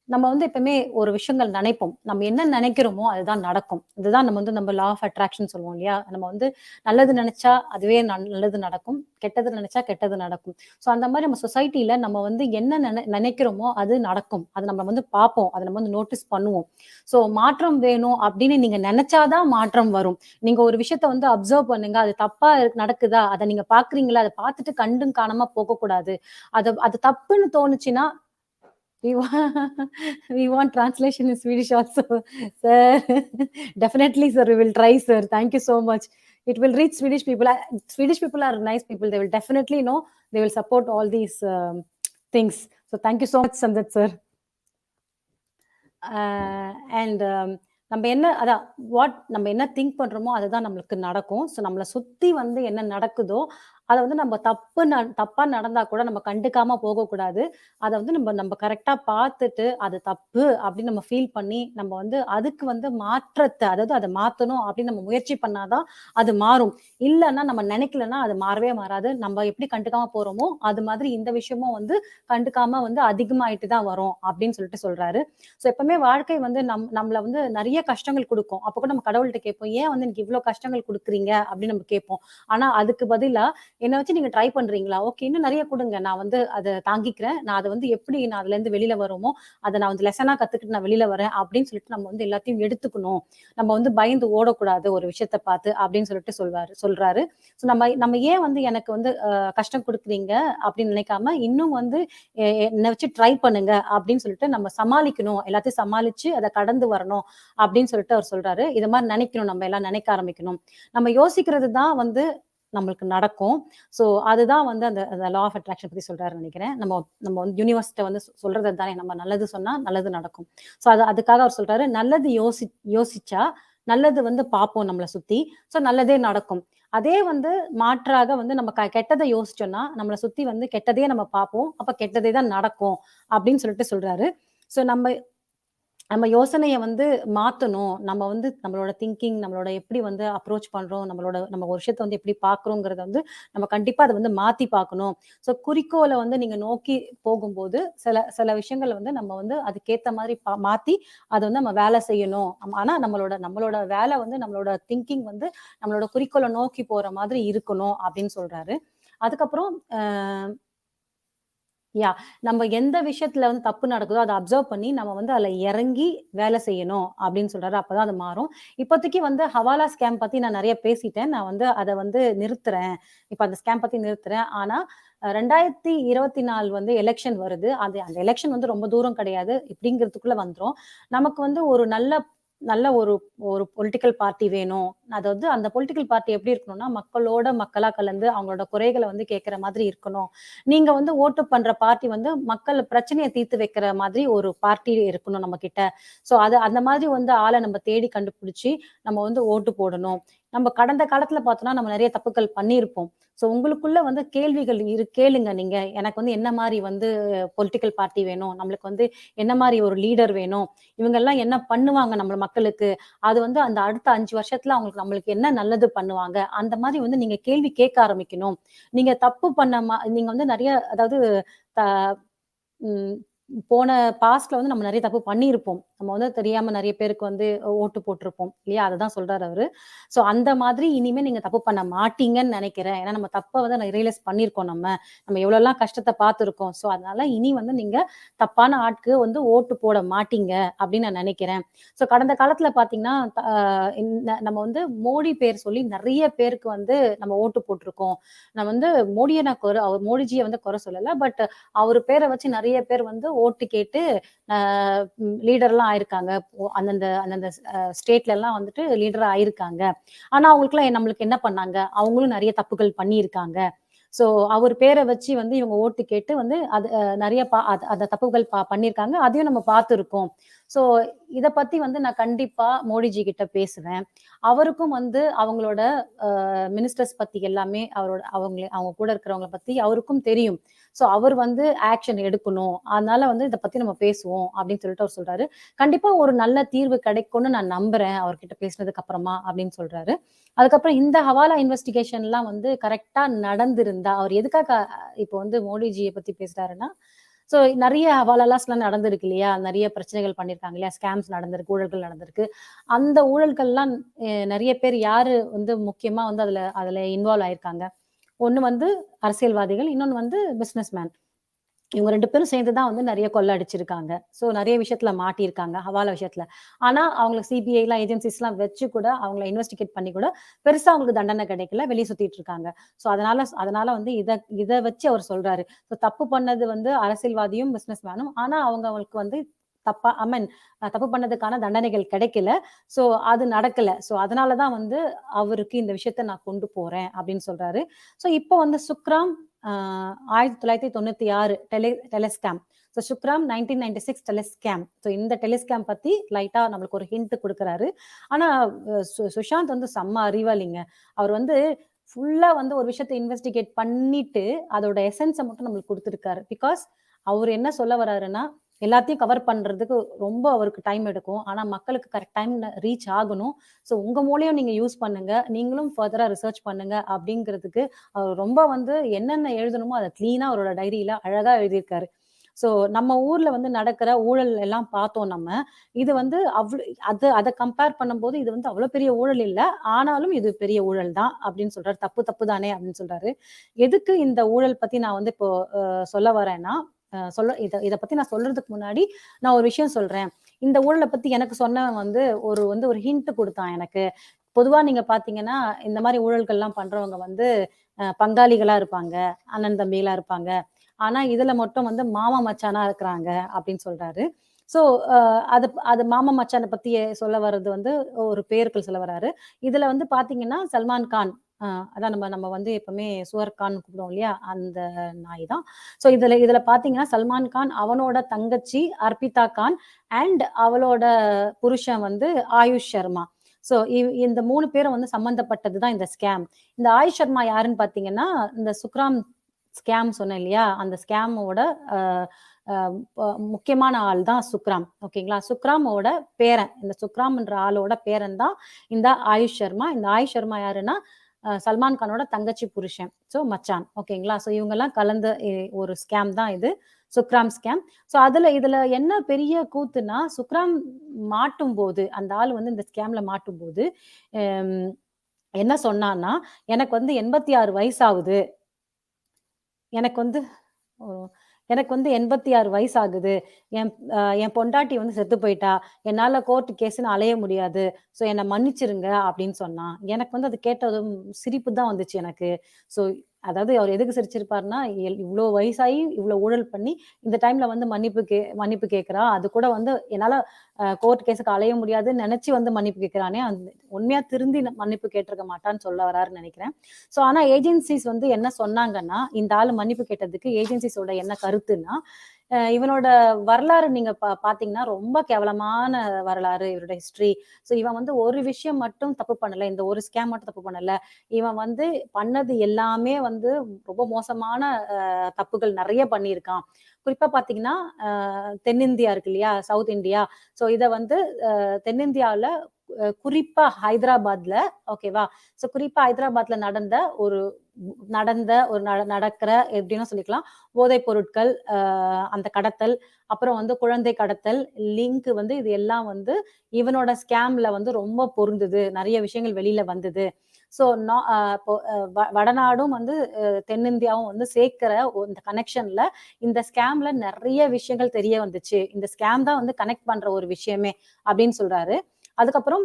நம்ம வந்து எப்பவுமே ஒரு விஷயங்கள் நினைப்போம், நம்ம என்ன நினைக்கிறோமோ அதுதான் நடக்கும். இதுதான் நம்ம வந்து நம்ம லா ஆஃப் அட்ராக்ஷன் சொல்லுவோம் இல்லையா. நம்ம வந்து நல்லது நினைச்சா அதுவே நல்லது நடக்கும், கெட்டது நினைச்சா கெட்டது நடக்கும். ஸோ அந்த மாதிரி நம்ம சொசைட்டில நம்ம வந்து என்ன நினைக்கிறோமோ அது நடக்கும். அது நம்ம வந்து பார்ப்போம், அதை நம்ம வந்து நோட்டீஸ் பண்ணுவோம். ஸோ மாற்றம் வேணும் அப்படின்னு நீங்க நினைச்சாதான் மாற்றம் வரும். நீங்க ஒரு விஷயத்த வந்து அப்சர்வ் பண்ணுங்க, அது தப்பா நடக்குதா, அதை நீங்க பாக்குறீங்களா, அதை பார்த்துட்டு கண்டும் காணாம போகக்கூடாது. அது தப்புன்னு தோணுச்சுன்னா we want translation in Swedish also. Sir, definitely sir, we will try sir. Thank you so much. It will reach Swedish people. Swedish people are nice people. They will definitely know. They will support all these things. So thank you so much Sandat sir. And நம்ம என்ன think பண்றோமோ அதுதான் நம்மளுக்கு நடக்கும். So நம்மளை சுத்தி வந்து என்ன நடக்குதோ அதை வந்து நம்ம தப்பா நடந்தா கூட நம்ம கண்டுக்காம போகக்கூடாது. அதை வந்து நம்ம கரெக்டா பார்த்துட்டு அது தப்பு அப்படின்னு நம்ம ஃபீல் பண்ணி நம்ம வந்து அதுக்கு வந்து மாற்றத்தை, அதாவது அதை மாத்தணும் அப்படின்னு நம்ம முயற்சி பண்ணாதான் அது மாறும். இல்லைன்னா நம்ம நினைக்கலன்னா அது மாறவே மாறாது. நம்ம எப்படி கண்டுக்காம போறோமோ அது மாதிரி இந்த விஷயமும் வந்து கண்டுக்காம வந்து அதிகமாயிட்டு தான் வரும் அப்படின்னு சொல்றாரு. ஸோ எப்பவுமே வாழ்க்கை வந்து நம்மள வந்து நிறைய கஷ்டங்கள் கொடுக்கும். அப்போ கூட நம்ம கடவுள்கிட்ட கேட்போம், ஏன் வந்து எனக்கு இவ்வளவு கஷ்டங்கள் கொடுக்குறீங்க அப்படின்னு நம்ம கேட்போம். ஆனா அதுக்கு பதிலா என்ன வச்சு நீங்க ட்ரை பண்றீங்களா? ஓகே, இன்னும் நிறைய கொடுங்க, நான் வந்து அதை தாங்கிக்கிறேன், நான் அதை வந்து எப்படி நான் அதுல இருந்து வெளியில வருமோ அதை நான் வந்து லெசனா கத்துக்கிட்டு நான் வெளியில வரேன் அப்படின்னு சொல்லிட்டு நம்ம வந்து எல்லாத்தையும் எடுத்துக்கணும். நம்ம வந்து பயந்து ஓடக்கூடாது ஒரு விஷயத்த பார்த்து அப்படின்னு சொல்லிட்டு சொல்றாரு. ஸோ நம்ம ஏன் வந்து எனக்கு வந்து கஷ்டம் கொடுக்குறீங்க அப்படின்னு நினைக்காம இன்னும் வந்து என்னை வச்சு ட்ரை பண்ணுங்க அப்படின்னு சொல்லிட்டு நம்ம சமாளிக்கணும், எல்லாத்தையும் சமாளிச்சு அதை கடந்து வரணும் அப்படின்னு சொல்லிட்டு அவர் சொல்றாரு. இது மாதிரி நினைக்கணும், நம்ம எல்லாம் நினைக்க ஆரம்பிக்கணும். நம்ம யோசிக்கிறது தான் வந்து நம்மளுக்கு நடக்கும். ஸோ அதுதான் வந்து அந்த லா ஆஃப் அட்ராக்ஷன் பத்தி சொல்றாருன்னு நினைக்கிறேன். நம்ம நம்ம வந்து யூனிவர்ஸ்ட்ட வந்து சொல்றது தானே, நம்ம நல்லது சொன்னா நல்லது நடக்கும். ஸோ அதுக்காக அவர் சொல்றாரு, நல்லது யோசிச்சா நல்லது வந்து பார்ப்போம் நம்மளை சுத்தி. ஸோ நல்லதே நடக்கும். அதே வந்து மாற்றாக வந்து நம்ம கெட்டதை யோசிச்சோம்னா நம்மளை சுத்தி வந்து கெட்டதே நம்ம பார்ப்போம், அப்ப கெட்டதே தான் நடக்கும் அப்படின்னு சொல்லிட்டு சொல்றாரு. ஸோ நம்ம யோசனைய வந்து மாத்தணும். நம்ம வந்து நம்மளோட திங்கிங், நம்மளோட எப்படி வந்து அப்ரோச் பண்றோம், நம்ம ஒரு விஷயத்த வந்து எப்படி பார்க்குறோங்கிறத வந்து நம்ம கண்டிப்பா அத வந்து மாத்தி பார்க்கணும். ஸோ குறிக்கோள வந்து நீங்க நோக்கி போகும்போது, சில சில விஷயங்கள வந்து நம்ம வந்து அதுக்கேத்த மாரி மாத்தி அத வந்து நம்ம வேலை செய்யணும். ஆனா நம்மளோட நம்மளோட வேலை வந்து நம்மளோட திங்கிங் வந்து நம்மளோட குறிக்கோள நோக்கி போற மாதிரி இருக்கணும் அப்படின்னு சொல்றாரு. அதுக்கப்புறம் நம்ம எந்த விஷயத்துல வந்து தப்பு நடக்குதோ அதை அப்சர்வ் பண்ணி நம்ம வந்து அதுல இறங்கி வேலை செய்யணும் அப்படின்னு சொல்றாரு. அப்பதான் அது மாறும். இப்போதைக்கு வந்து ஹவாலா ஸ்கேம் பத்தி நான் நிறைய பேசிட்டேன். நான் வந்து அதை வந்து நிறுத்துறேன். இப்ப அந்த ஸ்கேம் பத்தி நிறுத்துறேன். ஆனா 2024 வந்து எலெக்ஷன் வருது. அந்த எலெக்ஷன் வந்து ரொம்ப தூரம் கிடையாது. இப்படிங்கிறதுக்குள்ள வந்துரும். நமக்கு வந்து ஒரு நல்ல நல்ல ஒரு ஒரு பொலிட்டிக்கல் பார்ட்டி வேணும். அதாவது அந்த பொலிட்டிக்கல் பார்ட்டி எப்படி இருக்கணும்னா, மக்களோட மக்களா கலந்து அவங்களோட குறைகளை வந்து கேட்கிற மாதிரி இருக்கணும். நீங்க வந்து ஓட்டு பண்ற பார்ட்டி வந்து மக்கள் பிரச்சனையை தீர்த்து வைக்கிற மாதிரி ஒரு பார்ட்டி இருக்கணும் நம்ம கிட்ட. சோ அந்த மாதிரி வந்து ஆளை நம்ம தேடி கண்டுபிடிச்சு நம்ம வந்து ஓட்டு போடணும். நம்ம கடந்த காலத்துல பார்த்தோம்னா நம்ம நிறைய தப்புக்கள் பண்ணியிருப்போம். சோ உங்களுக்குள்ள வந்து கேள்விகள் கேளுங்க நீங்க. எனக்கு வந்து என்ன மாதிரி வந்து பொலிட்டிக்கல் பார்ட்டி வேணும், நம்மளுக்கு வந்து என்ன மாதிரி ஒரு லீடர் வேணும், இவங்க எல்லாம் என்ன பண்ணுவாங்க நம்ம மக்களுக்கு, அது வந்து அந்த அடுத்த 5 வருஷத்துல அவங்களுக்கு நம்மளுக்கு என்ன நல்லது பண்ணுவாங்க, அந்த மாதிரி வந்து நீங்க கேள்வி கேட்க ஆரம்பிக்கணும். நீங்க தப்பு நீங்க வந்து நிறைய, அதாவது உம் போன பாஸ்ட்ல வந்து நம்ம நிறைய தப்பு பண்ணியிருப்போம். நம்ம வந்து தெரியாம நிறைய பேருக்கு வந்து ஓட்டு போட்டிருப்போம் இல்லையா? அததான் சொல்றாரு அவரு. சோ அந்த மாதிரி இனிமே நீங்க தப்பு பண்ண மாட்டீங்கன்னு நினைக்கிறேன். ஏன்னா நம்ம தப்ப வந்து ரியலைஸ் பண்ணிருக்கோம். நம்ம எவ்வளவு எல்லாம் கஷ்டத்தை பார்த்திருக்கோம். சோ அதனால இனி வந்து நீங்க தப்பான ஆட்கு வந்து ஓட்டு போட மாட்டீங்க அப்படின்னு நான் நினைக்கிறேன். சோ கடந்த காலத்துல பாத்தீங்கன்னா நம்ம வந்து மோடி பேர் சொல்லி நிறைய பேருக்கு வந்து நம்ம ஓட்டு போட்டிருக்கோம். நான் வந்து மோடியை நான் மோடிஜியை வந்து குறை சொல்லல. பட் அவர் பேரை வச்சு நிறைய பேர் வந்து ஓட்டு கேட்டு லீடர்லாம் ஆயிருக்காங்க. அந்தந்த அந்தந்த ஸ்டேட்ல எல்லாம் வந்துட்டு லீடரா ஆயிருக்காங்க. ஆனா அவங்களுக்குலாம் நம்மளுக்கு என்ன பண்ணாங்க, அவங்களும் நிறைய தப்புகள் பண்ணியிருக்காங்க. சோ அவர் பேரை வச்சு வந்து இவங்க ஓட்டு கேட்டு வந்து அது நிறைய அந்த தப்புகள் பண்ணியிருக்காங்க. அதையும் நம்ம பார்த்திருக்கோம். சோ இத பத்தி வந்து நான் கண்டிப்பா மோடிஜி கிட்ட பேசுவேன். அவருக்கும் வந்து அவங்களோட மினிஸ்டர்ஸ் பத்தி எல்லாமே அவங்க கூட இருக்கிறவங்கள பத்தி அவருக்கும் தெரியும். சோ அவர் வந்து ஆக்ஷன் எடுக்கணும். அதனால வந்து இத பத்தி நம்ம பேசுவோம் அப்படின்னு சொல்லிட்டு அவர் சொல்றாரு. கண்டிப்பா ஒரு நல்ல தீர்வு கிடைக்கும்னு நான் நம்புறேன் அவர்கிட்ட பேசினதுக்கு அப்புறமா அப்படின்னு சொல்றாரு. அதுக்கப்புறம் இந்த ஹவாலா இன்வெஸ்டிகேஷன் எல்லாம் வந்து கரெக்டா நடந்திருந்தா, அவர் எதுக்காக இப்போ வந்து மோடிஜியை பத்தி பேசுறாருன்னா, சோ நிறைய ஹவாலாஸ் எல்லாம் நடந்திருக்கு இல்லையா? நிறைய பிரச்சனைகள் பண்ணிருக்காங்க இல்லையா? ஸ்கேம்ஸ் நடந்திருக்கு, ஊழல்கள் நடந்திருக்கு. அந்த ஊழல்கள்லாம் நிறைய பேர் யாரு வந்து முக்கியமா வந்து அதுல இன்வால்வ் ஆயிருக்காங்க. ஒண்ணு வந்து அரசியல்வாதிகள், இன்னொன்னு வந்து பிசினஸ் மேன். இவங்க 2 பேரும் சேர்ந்து தான் வந்து நிறைய கொள்ளை அடிச்சிருக்காங்க. சோ நிறைய விஷயத்துல மாட்டியிருக்காங்க ஹவாலா விஷயத்துல. ஆனா அவங்களுக்கு சிபிஐ எல்லாம் ஏஜென்சிஸ் எல்லாம் வச்சு கூட அவங்களை இன்வெஸ்டிகேட் பண்ணி கூட பெருசா அவங்களுக்கு தண்டனை கிடைக்கல, வெளியே சுத்திட்டு இருக்காங்க. சோ அதனால வந்து இத வச்சு அவர் சொல்றாரு. சோ தப்பு பண்ணது வந்து அரசியல்வாதியும் பிசினஸ் மேனும். ஆனா அவங்களுக்கு வந்து தப்பு பண்ணதுக்கான தண்டனைகள் கிடைக்கல. சோ அது நடக்கல. சோ அதனாலதான் வந்து அவருக்கு இந்த விஷயத்த நான் கொண்டு போறேன் அப்படின்னு சொல்றாரு. சோ இப்போ வந்து சுக்ராம் 1996 டெலிஸ்கேம். ஸோ சுக்ராம் 1996 டெலிஸ்கேம். ஸோ இந்த டெலிஸ்கேம் பத்தி லைட்டா நம்மளுக்கு ஒரு ஹிண்ட் கொடுக்குறாரு. ஆனா சுஷாந்த் வந்து செம்ம அறிவாளிங்க. அவர் வந்து ஃபுல்லா வந்து ஒரு விஷயத்தை இன்வெஸ்டிகேட் பண்ணிட்டு அதோட எசன்ஸை மட்டும் நம்மளுக்கு கொடுத்துருக்காரு. பிகாஸ் அவர் என்ன சொல்ல வர்றாருன்னா, எல்லாத்தையும் கவர் பண்றதுக்கு ரொம்ப அவருக்கு டைம் எடுக்கும். ஆனா மக்களுக்கு கரெக்ட் டைம் ரீச் ஆகணும். ஸோ உங்க மூலையும் நீங்க யூஸ் பண்ணுங்க, நீங்களும் ஃபர்தரா ரிசர்ச் பண்ணுங்க அப்படிங்கிறதுக்கு அவர் ரொம்ப வந்து என்னென்ன எழுதணுமோ அதை கிளீனா அவரோட டைரியில அழகா எழுதியிருக்காரு. ஸோ நம்ம ஊர்ல வந்து நடக்கிற ஊழல் எல்லாம் பார்த்தோம் நம்ம. இது வந்து அதை கம்பேர் பண்ணும்போது இது வந்து அவ்வளவு பெரிய ஊழல் இல்லை, ஆனாலும் இது பெரிய ஊழல் தான் அப்படின்னு சொல்றாரு. தப்பு தானே அப்படின்னு சொல்றாரு. எதுக்கு இந்த ஊழல் பத்தி நான் வந்து இப்போ சொல்ல வரேன்னா, இதை பத்தி நான் சொல்றதுக்கு முன்னாடி நான் ஒரு விஷயம் சொல்றேன். இந்த ஊழலை பத்தி எனக்கு சொன்னவன் வந்து ஒரு ஹிண்ட் கொடுத்தான் எனக்கு. பொதுவா நீங்க பாத்தீங்கன்னா இந்த மாதிரி ஊழல்கள்லாம் பண்றவங்க வந்து பங்காளிகளா இருப்பாங்க, அண்ணன் தம்பிகளா இருப்பாங்க. ஆனா இதுல மட்டும் வந்து மாமா மச்சானா இருக்கிறாங்க அப்படின்னு சொல்றாரு. ஸோ அது மாமா மச்சானை பத்தி சொல்ல வர்றது வந்து ஒரு பேருக்கள் சொல்ல வர்றாரு. இதுல வந்து பாத்தீங்கன்னா சல்மான் கான், அதான் நம்ம வந்து எப்பவுமே சுவர் கான் கூப்பிடுவோம் இல்லையா, அந்த நாய் தான். ஸோ இதுல பாத்தீங்கன்னா சல்மான் கான், அவனோட தங்கச்சி அர்பிதா கான் அண்ட் அவளோட புருஷன் வந்து ஆயுஷ் சர்மா. ஸோ இந்த 3 பேரும் வந்து சம்பந்தப்பட்டதுதான் இந்த ஸ்கேம். இந்த ஆயுஷ் சர்மா யாருன்னு பாத்தீங்கன்னா, இந்த சுக்ராம் ஸ்கேம் சொன்னேன் இல்லையா, அந்த ஸ்கேமோட முக்கியமான ஆள் தான் சுக்ராம். ஓகேங்களா? சுக்ராமோட பேரன், இந்த சுக்ராம்ன்ற ஆளோட பேரன் தான் இந்த ஆயுஷ் சர்மா. இந்த ஆயுஷ் சர்மா யாருன்னா சல்மான் கானோட தங்கச்சி புருஷன், ஸோ மச்சான். ஓகேங்களா? ஸோ இவங்கெல்லாம் கலந்த ஒரு ஸ்கேம் தான் இது, சுக்ராம் ஸ்கேம். ஸோ இதுல என்ன பெரிய கூத்துனா, சுக்ராம் மாட்டும் போது, அந்த ஆள் வந்து இந்த ஸ்கேம்ல மாட்டும் போது என்ன சொன்னான்னா, எனக்கு வந்து 86 வயசாகுது, எனக்கு வந்து 86 வயசு ஆகுது, என் பொண்டாட்டி வந்து செத்து போயிட்டா, என்னால கோர்ட் கேஸ்ன்னு அலைய முடியாது, ஸோ என்னை மன்னிச்சிருங்க அப்படின்னு சொன்னான். எனக்கு வந்து அது கேட்டதும் சிரிப்பு தான் வந்துச்சு எனக்கு. ஸோ அதாவது அவர் எதுக்கு சிரிச்சிருப்பாருன்னா, இவ்வளோ வயசாகி இவ்வளோ ஊழல் பண்ணி இந்த டைம்ல வந்து மன்னிப்பு கேட்கிறா, அது கூட வந்து என்னால கோர்ட் கேஸுக்கு அலைய முடியாதுன்னு நினைச்சு வந்து மன்னிப்பு கேட்கிறானே, உண்மையா திருந்தி மன்னிப்பு கேட்டிருக்க மாட்டான்னு சொல்ல வராருன்னு நினைக்கிறேன். ஸோ ஆனா ஏஜென்சிஸ் வந்து என்ன சொன்னாங்கன்னா, இந்த ஆள் மன்னிப்பு கேட்டதுக்கு ஏஜென்சிஸோட என்ன கருத்துன்னா, இவனோட வரலாறு நீங்க பாத்தீங்கன்னா ரொம்ப கேவலமான வரலாறு, இவரோட ஹிஸ்டரி. ஸோ இவன் வந்து ஒரு விஷயம் மட்டும் தப்பு பண்ணல, இந்த ஒரு ஸ்கேம் மட்டும் தப்பு பண்ணல, இவன் வந்து பண்ணது எல்லாமே வந்து ரொம்ப மோசமான தப்புகள் நிறைய பண்ணியிருக்கான். குறிப்பா பாத்தீங்கன்னா தென்னிந்தியா இருக்கு இல்லையா, சவுத் இந்தியா. ஸோ இதை வந்து தென்னிந்தியாவில் குறிப்பா ஹைதராபாத்ல, ஓகேவா, ஸோ குறிப்பா ஹைதராபாத்ல நடக்கிற எப்படின்னு சொல்லிக்கலாம், போதைப் பொருட்கள், அந்த கடத்தல், அப்புறம் வந்து குழந்தை கடத்தல் லிங்க் வந்து இது எல்லாம் வந்து இவனோட ஸ்கேம்ல வந்து ரொம்ப பொருந்தது, நிறைய விஷயங்கள் வெளியில வந்தது. ஸோ வடநாடும் வந்து தென்னிந்தியாவும் வந்து சேர்க்கிற இந்த கனெக்ஷன்ல இந்த ஸ்கேம்ல நிறைய விஷயங்கள் தெரிய வந்துச்சு. இந்த ஸ்கேம் தான் வந்து கனெக்ட் பண்ற ஒரு விஷயமே அப்படின்னு சொல்றாரு. அதுக்கப்புறம்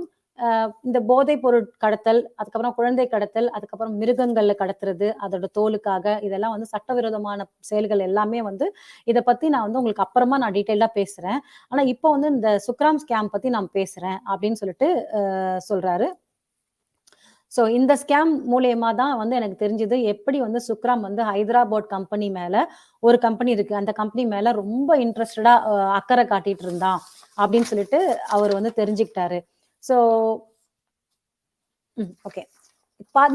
இந்த போதைப் பொருள் கடத்தல், அதுக்கப்புறம் குழந்தை கடத்தல், அதுக்கப்புறம் மிருகங்கள்ல கடத்துறது அதோட தோலுக்காக, இதெல்லாம் வந்து சட்டவிரோதமான செயல்கள் எல்லாமே வந்து இதை பத்தி நான் வந்து உங்களுக்கு அப்புறமா நான் டீட்டெயிலா பேசுறேன். ஆனா இப்போ வந்து இந்த சுக்ராம் ஸ்கேம் பத்தி நான் பேசுறேன் அப்படின்னு சொல்லிட்டு சொல்றாரு. ஸோ இந்த ஸ்கேம் மூலியமா தான் வந்து எனக்கு தெரிஞ்சது எப்படி வந்து சுக்ராம் வந்து ஹைதராபாத் கம்பெனி மேல, ஒரு கம்பெனி இருக்கு, அந்த கம்பெனி மேல ரொம்ப இன்ட்ரெஸ்டடா அக்கறை காட்டிட்டு இருந்தான் அப்படின்னு சொல்லிட்டு அவர் வந்து தெரிஞ்சுக்கிட்டாரு. ஸோ ஓகே,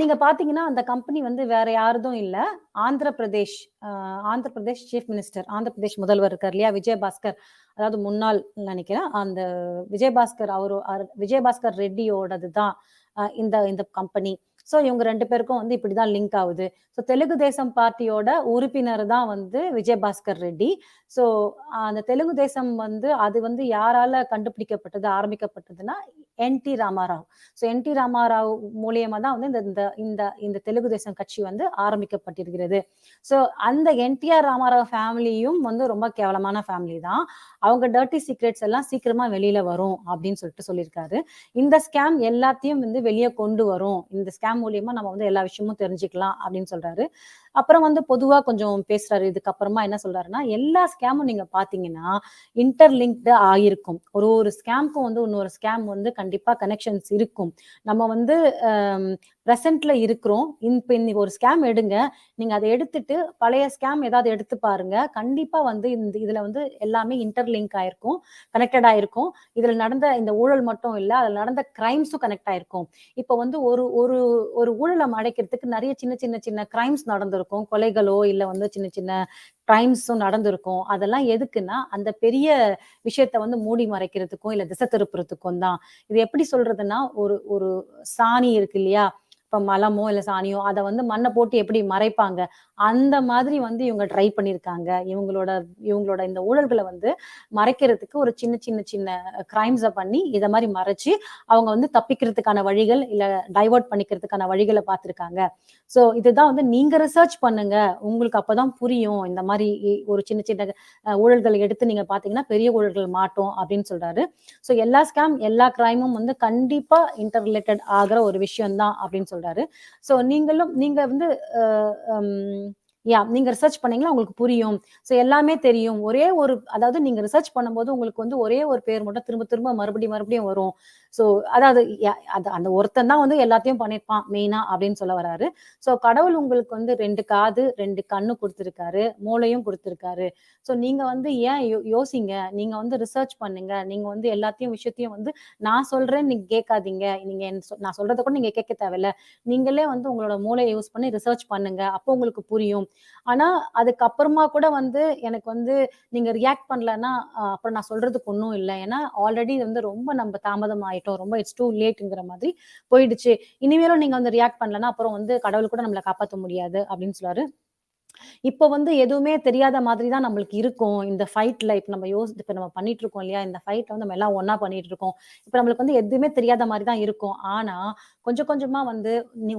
நீங்க பாத்தீங்கன்னா அந்த கம்பெனி வந்து வேற யாருதும் இல்ல, ஆந்திர பிரதேஷ் சீஃப் மினிஸ்டர், ஆந்திர பிரதேஷ் முதல்வர் இருக்கார் இல்லையா, விஜயபாஸ்கர், அதாவது முன்னாள் நினைக்கிறேன், அந்த விஜயபாஸ்கர் ரெட்டியோடது தான் இந்த கம்பெனி. ஸோ இவங்க 2 பேருக்கும் வந்து இப்படிதான் லிங்க் ஆகுது. ஸோ தெலுங்கு தேசம் பார்ட்டியோட உறுப்பினர் தான் வந்து விஜயபாஸ்கர் ரெட்டி. ஸோ அந்த தெலுங்கு தேசம் வந்து அது வந்து யாரால கண்டுபிடிக்கப்பட்டது, ஆரம்பிக்கப்பட்டதுன்னா என்.டி. ராமாராவ். ஸோ என்.டி. ராமாராவ் மூலியமா தான் வந்து இந்த தெலுங்கு தேசம் கட்சி வந்து ஆரம்பிக்கப்பட்டிருக்கிறது. ஸோ அந்த என்.டி.ஆர். ராமாராவ் ஃபேமிலியும் வந்து ரொம்ப கேவலமான ஃபேமிலி தான். அவங்க டர்ட்டி சீக்ரெட்ஸ் எல்லாம் சீக்கிரமா வெளியில வரும் அப்படின்னு சொல்லியிருக்காரு. இந்த ஸ்கேம் எல்லாத்தையும் வந்து வெளியே கொண்டு வரும், இந்த ஸ்கேம் மூலியமா நம்ம வந்து எல்லா விஷயமும் தெரிஞ்சுக்கலாம் அப்படின்னு சொல்றாரு. அப்புறம் வந்து பொதுவா கொஞ்சம் பேசுறாரு. இதுக்கப்புறமா என்ன சொல்றாருன்னா, எல்லா ஸ்கேமும் நீங்க பாத்தீங்கன்னா இன்டர்லிங்க்டு ஆயிருக்கும். ஒரு ஸ்கேம்க்கும் வந்து இன்னொரு ஸ்கேம் வந்து கண்டிப்பா கனெக்ஷன்ஸ் இருக்கும். நம்ம வந்து பிரசன்ட்ல இருக்கிறோம். இப்ப ஒரு ஸ்கேம் எடுங்க, நீங்க அதை எடுத்துட்டு பழைய ஸ்கேம் ஏதாவது எடுத்து பாருங்க, கண்டிப்பா வந்து இதுல வந்து எல்லாமே இன்டர்லிங்க் ஆயிருக்கும், கனெக்டட் ஆயிருக்கும். இதுல நடந்த இந்த ஊழல் மட்டும் இல்ல, அதுல நடந்த கிரைம்ஸும் கனெக்ட் ஆயிருக்கும். இப்ப வந்து ஒரு ஊழலை மறைக்கிறதுக்கு நிறைய சின்ன கிரைம்ஸ் நடந்திருக்கும், கொலைகளோ இல்ல வந்து சின்ன கிரைம்ஸும் நடந்திருக்கும். அதெல்லாம் எதுக்குன்னா அந்த பெரிய விஷயத்த வந்து மூடி மறைக்கிறதுக்கும் இல்ல திசை திருப்புறதுக்கும் தான். இது எப்படி சொல்றதுன்னா, ஒரு சாணி இருக்கு இல்லையா, இப்போ மலமோ இல்லை சாணியோ அதை வந்து மண்ணை போட்டு எப்படி மறைப்பாங்க, அந்த மாதிரி வந்து இவங்க ட்ரை பண்ணியிருக்காங்க. இவங்களோட இந்த ஊழல்களை வந்து மறைக்கிறதுக்கு ஒரு சின்ன சின்ன சின்ன கிரைம்ஸை பண்ணி இதை மாதிரி மறைச்சு அவங்க வந்து தப்பிக்கிறதுக்கான வழிகள் இல்லை டைவர்ட் பண்ணிக்கிறதுக்கான வழிகளை பார்த்துருக்காங்க. ஸோ இதுதான் வந்து நீங்க ரிசர்ச் பண்ணுங்க, உங்களுக்கு அப்பதான் புரியும். இந்த மாதிரி ஒரு சின்ன சின்ன ஊழல்களை எடுத்து நீங்க பாத்தீங்கன்னா பெரிய ஊழல்கள் மாட்டோம் அப்படின்னு சொல்றாரு. ஸோ எல்லா ஸ்கேம் எல்லா கிரைமும் வந்து கண்டிப்பா இன்டர் ரிலேட்டட் ஆகிற ஒரு விஷயம் தான் அப்படின்னு சொல்றாரு. ஸோ நீங்க வந்து நீங்க ரிசர்ச் பண்ணீங்களா உங்களுக்கு புரியும். ஸோ எல்லாமே தெரியும். அதாவது நீங்க ரிசர்ச் பண்ணும்போது உங்களுக்கு வந்து ஒரே ஒரு பேர் மட்டும் திரும்ப திரும்ப மறுபடியும் வரும். ஸோ அதாவது அந்த ஒருத்தன் தான் வந்து எல்லாத்தையும் பண்ணிருப்பான் மெயினா அப்படின்னு சொல்ல வராரு. ஸோ கடவுள் உங்களுக்கு வந்து 2 காது 2 கண்ணு கொடுத்துருக்காரு, மூளையும் கொடுத்துருக்காரு. ஸோ நீங்க வந்து ஏன் யோசிங்க, நீங்க வந்து ரிசர்ச் பண்ணுங்க, நீங்க வந்து எல்லாத்தையும் விஷயத்தையும் வந்து நான் சொல்றேன் நீங்க கேட்காதீங்க, நீங்க நான் சொல்றதை கூட நீங்க கேட்க தேவையில்ல, நீங்களே வந்து உங்களோட மூளையை யூஸ் பண்ணி ரிசர்ச் பண்ணுங்க, அப்போ உங்களுக்கு புரியும். ஆனா அதுக்கப்புறமா கூட வந்து எனக்கு வந்து நீங்க ரியாக்ட் பண்ணலன்னா அப்புறம் நான் சொல்றதுக்கு ஒன்றும் இல்லை, ஏன்னா ஆல்ரெடி வந்து ரொம்ப நம்ம தாமதம் ஆயிட்டோம், ரொம்ப இட்ஸ் டூ லேட்ங்கிற மாதிரி போயிடுச்சு. இனிமேலும் நீங்க வந்து ரியாக்ட் பண்ணலன்னா அப்புறம் வந்து கடவுள் கூட நம்மளை காப்பாற்ற முடியாது அப்படின்னு சொல்றாரு. இப்போ வந்து எதுவுமே தெரியாத மாதிரி தான் நம்மளுக்கு இருக்கும் இந்த ஃபைட்ல. இப்போ நம்ம பண்ணிட்டு இருக்கோம் இல்லையா, இந்த ஃபைட்ல வந்து நம்ம எல்லாம் ஒன்னா பண்ணிட்டு இருக்கோம். இப்போ நம்மளுக்கு வந்து எதுவுமே தெரியாத மாதிரி தான் இருக்கும். ஆனா கொஞ்சம் கொஞ்சமா வந்து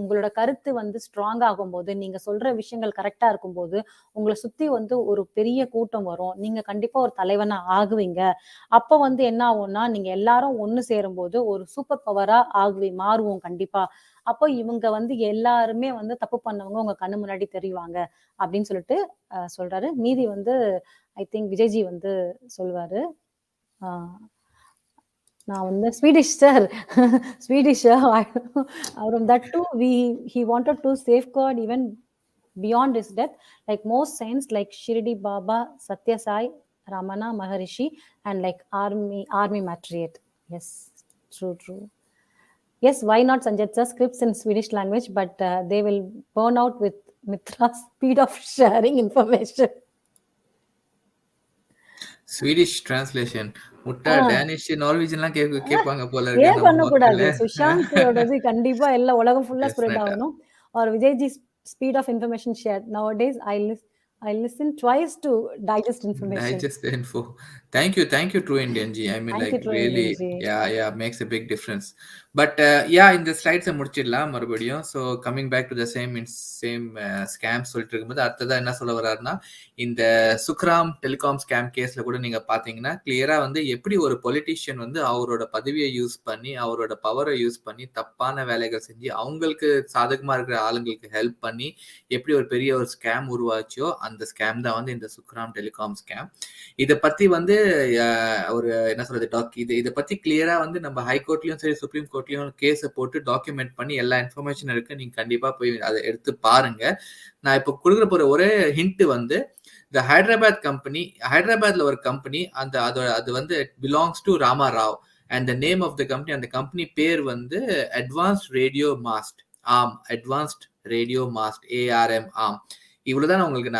உங்களோட கருத்து வந்து ஸ்ட்ராங் ஆகும்போது, நீங்க சொல்ற விஷயங்கள் கரெக்டா இருக்கும்போது, உங்களை சுத்தி வந்து ஒரு பெரிய கூட்டம் வரும், நீங்க கண்டிப்பா ஒரு தலைவனா ஆகுவீங்க. அப்போ வந்து என்ன ஆகும்னா நீங்க எல்லாரும் ஒண்ணு சேரும்போது ஒரு சூப்பர் பவரா மாறுவோம் கண்டிப்பா. அப்போ இவங்க வந்து எல்லாருமே வந்து தப்பு பண்ணவங்க உங்க கண்ணு முன்னாடி தெரிவாங்க அப்படின்னு சொல்லிட்டு சொல்றாரு. மீதி வந்து ஐ திங்க் விஜய்ஜி வந்து சொல்வாரு. நான் வந்து Swedish sir, Swedish from that too he wanted to safeguard even beyond his death, like most saints like Shirdi Baba, Satya Sai, Ramana Maharishi, and like army matriarch. Yes, true. Yes, why not Sanjay sir, scripts in Swedish language, but they will burn out with Mitra's speed of sharing information. Swedish translation முட்டா Danish நார்வீஜன்லாம் கேட்பாங்க போல ஏன் இருக்கு நம்ம பண்ணக்கூடாது? மக்களே. சுஷாந்தோடது கண்டிப்பா எல்லா உலகம் ஃபுல்லா ஸ்ப்ரெட் Definite. ஆகணும். Or Vijayji speed of information shared. Nowadays, I listen twice to digest information. Digest the info. Thank you, True Indian G. I mean, Thank like you, True really, Indian Ji. yeah, makes a big difference. But yeah, in the slides முடிச்சிடலாம் மறுபடியும். So coming back to the same scam சொல்லிட்டு இருக்கும்போது அடுத்ததா என்ன சொல்ல வர்றாருன்னா, இந்த சுக்ராம் telecom scam கேஸ்ல கூட நீங்க பாத்தீங்கன்னா கிளியரா வந்து எப்படி ஒரு பொலிட்டிஷியன் வந்து அவரோட பதவியை யூஸ் பண்ணி அவரோட பவரை யூஸ் பண்ணி தப்பான வேலைகள் செஞ்சு அவங்களுக்கு சாதகமா இருக்கிற ஆளுங்களுக்கு ஹெல்ப் பண்ணி எப்படி ஒரு பெரிய ஒரு ஸ்கேம் உருவாச்சோ அந்த ஸ்கேம் தான் வந்து இந்த சுக்ராம் டெலிகாம் ஸ்கேம். இதை பத்தி வந்து ஒரு என்ன சொல்றது இதை பத்தி கிளியரா வந்து நம்ம ஹைகோர்ட்லயும் சரி சுப்ரீம் கோர்ட்லயும் கேஸை போட்டு டாக்குமெண்ட் பண்ணி எல்லா இன்ஃபர்மேஷன் இருக்கு, நீங்க கண்டிப்பா போய் அதை எடுத்து பாருங்க. நான் இப்போ கொடுக்குற போற ஒரே ஹிண்ட் வந்து இந்த ஹைதராபாத்ல ஒரு கம்பெனி அது வந்து belongs to Rama Rao and the name of the company, அந்த கம்பெனி பேர் வந்து அட்வான்ஸ்ட் ரேடியோ மாஸ்ட் ARM ஆம். இவ்வளவுதான் உங்களுக்கு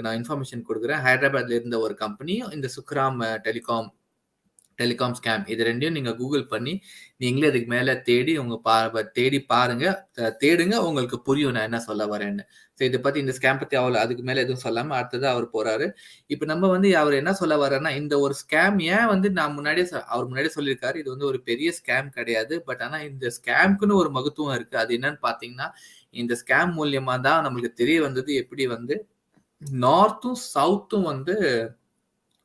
நான் இன்ஃபர்மேஷன் கொடுக்குறேன். ஹைதராபாத்ல இருந்த ஒரு கம்பெனியும் இந்த சுக்ராம் டெலிகாம் ஸ்கேம், இது ரெண்டையும் நீங்க கூகுள் பண்ணி நீங்களே அதுக்கு மேல தேடி பாருங்க, தேடுங்க, உங்களுக்கு புரியும் நான் என்ன சொல்ல வரேன்னு. இதை பத்தி இந்த ஸ்கேம் பத்தி அதுக்கு மேல எதுவும் சொல்லாம அடுத்தது அவர் போறாரு. இப்ப நம்ம வந்து அவர் என்ன சொல்ல வர்றாருன்னா, இந்த ஒரு ஸ்கேம் ஏன் வந்து அவர் முன்னாடியே சொல்லியிருக்காரு, இது வந்து ஒரு பெரிய ஸ்கேம் கிடையாது, பட் ஆனா இந்த ஸ்கேம்க்குன்னு ஒரு மகத்துவம் இருக்கு. அது என்னன்னு பாத்தீங்கன்னா, இந்த ஸ்கேம் மூலியமா தான் நம்மளுக்கு தெரிய வந்தது எப்படி வந்து நார்த்தும் சவுத்தும் வந்து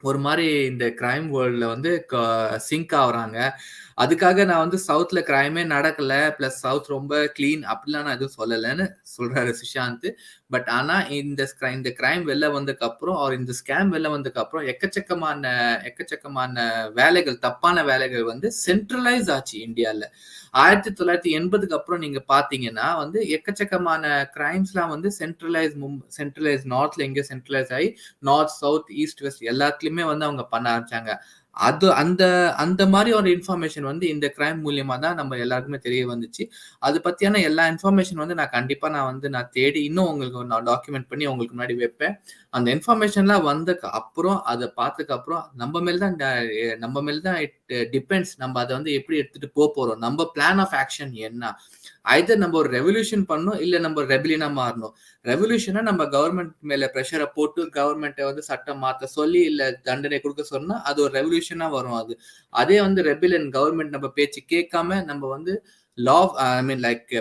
ஒரு மாதிரி இந்த கிரைம் வேர்ல்ட்ல வந்து சிங்க் ஆகுறாங்க. அதுக்காக நான் வந்து சவுத்ல கிரைமே நடக்கல பிளஸ் சவுத் ரொம்ப கிளீன் அப்படிலாம் நான் எதுவும் சொல்லலைன்னு சொல்றாரு சுஷாந்த். பட் ஆனா இந்த கிரைம் வெளில வந்ததுக்கு அப்புறம் இந்த ஸ்கேம் வெளில வந்ததுக்கு அப்புறம் எக்கச்சக்கமான வேலைகள், தப்பான வேலைகள் வந்து சென்ட்ரலைஸ் ஆச்சு இந்தியால. 1980க்கு அப்புறம் நீங்க பாத்தீங்கன்னா வந்து எக்கச்சக்கமான கிரைம்ஸ்லாம் வந்து சென்ட்ரலைஸ் நார்த்ல எங்க சென்ட்ரலைஸ் ஆகி நார்த் சவுத் ஈஸ்ட் வெஸ்ட் எல்லாத்துலயுமே வந்து அவங்க பண்ண ஆரம்பிச்சாங்க. அந்த மாதிரி ஒரு இன்ஃபர்மேஷன் வந்து இந்த கிரைம் மூலியமா தான் நம்ம எல்லாருக்குமே தெரிய வந்துச்சு. அது பத்தியான எல்லா இன்ஃபர்மேஷன் வந்து நான் தேடி இன்னும் உங்களுக்கு நான் டாக்குமெண்ட் பண்ணி உங்களுக்கு முன்னாடி வைப்பேன். அந்த இன்ஃபர்மேஷன்லாம் வந்ததுக்கு அப்புறம் அதை பார்த்ததுக்கு அப்புறம் நம்ம மேலதான் இட் டிபெண்ட்ஸ். நம்ம அதை வந்து எப்படி எடுத்துட்டு போறோம், நம்ம பிளான் ஆஃப் ஆக்ஷன் என்ன. ஐதர் நம்ம ஒரு ரெவல்யூஷன் பண்ணணும், இல்ல நம்ம ஒரு ரெபிலியனா மாறணும். ரெவல்யூஷனா நம்ம கவர்மெண்ட் மேல ப்ரெஷரை போட்டு கவர்மெண்ட்டை வந்து சட்டம் மாத்த சொல்லி இல்ல தண்டனை கொடுக்க சொன்னா அது ஒரு ரெவல்யூஷனா வரும். அதே வந்து ரெபிலியன், கவர்மெண்ட் நம்ம பேச்சு கேட்காம நம்ம வந்து லா, ஐ மீன் லைக்